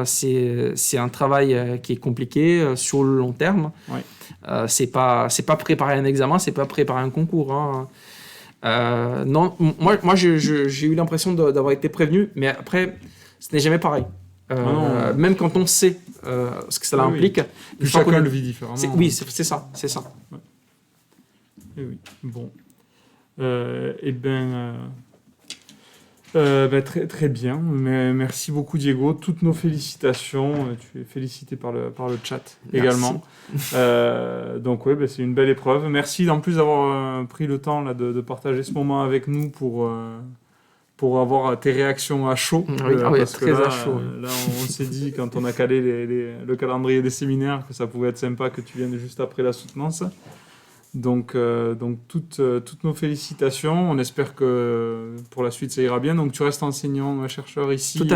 Speaker 2: c'est un travail qui est compliqué sur le long terme. C'est pas préparer un examen, c'est pas préparer un concours. Non, moi j'ai eu l'impression d'avoir été prévenu, mais après ce n'est jamais pareil. Même quand on sait ce que ça implique,
Speaker 1: chacun le vit différemment.
Speaker 2: C'est ça.
Speaker 1: Ouais. Et oui. Bon. Très, très bien. Merci beaucoup, Diego. Toutes nos félicitations. Tu es félicité par le chat également. Donc, c'est une belle épreuve. Merci en plus d'avoir pris le temps là, de partager ce moment avec nous pour avoir tes réactions à chaud.
Speaker 2: Parce très à chaud.
Speaker 1: Là, on s'est dit, quand on a calé le calendrier des séminaires, que ça pouvait être sympa que tu viennes juste après la soutenance. Donc toutes nos félicitations. On espère que pour la suite, ça ira bien. Donc, tu restes enseignant-chercheur ici.
Speaker 2: Tout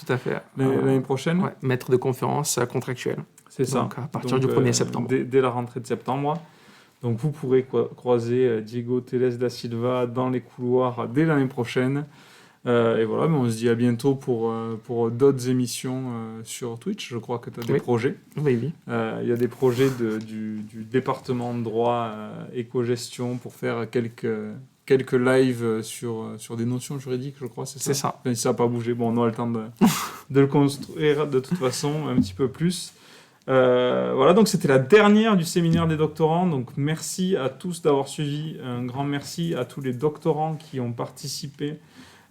Speaker 2: à fait.
Speaker 1: L'année prochaine.
Speaker 2: Maître de conférence contractuel.
Speaker 1: C'est ça.
Speaker 2: Donc, à partir du 1er septembre.
Speaker 1: Dès la rentrée de septembre. Donc, vous pourrez croiser Diego Teles da Silva dans les couloirs dès l'année prochaine. Et voilà, mais on se dit à bientôt pour d'autres émissions sur Twitch. Je crois que tu as des projets.
Speaker 2: Oui.
Speaker 1: Il y a des projets du département de droit éco-gestion pour faire quelques lives sur des notions juridiques, je crois, c'est ça.
Speaker 2: C'est ça.
Speaker 1: Enfin, si ça n'a pas bougé, on aura le temps de le construire de toute façon un petit peu plus. Voilà, donc c'était la dernière du séminaire des doctorants. Donc merci à tous d'avoir suivi. Un grand merci à tous les doctorants qui ont participé.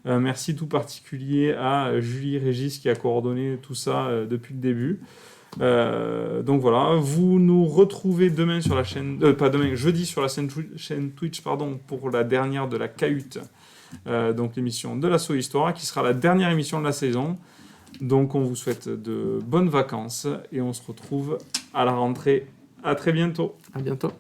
Speaker 1: Merci tout particulier à Julie Régis qui a coordonné tout ça depuis le début. Donc voilà, vous nous retrouvez demain sur la chaîne, jeudi sur la chaîne Twitch pour la dernière de la Cahute, donc l'émission de l'Assaut Histoire qui sera la dernière émission de la saison. Donc on vous souhaite de bonnes vacances et on se retrouve à la rentrée. À très bientôt.
Speaker 2: À bientôt.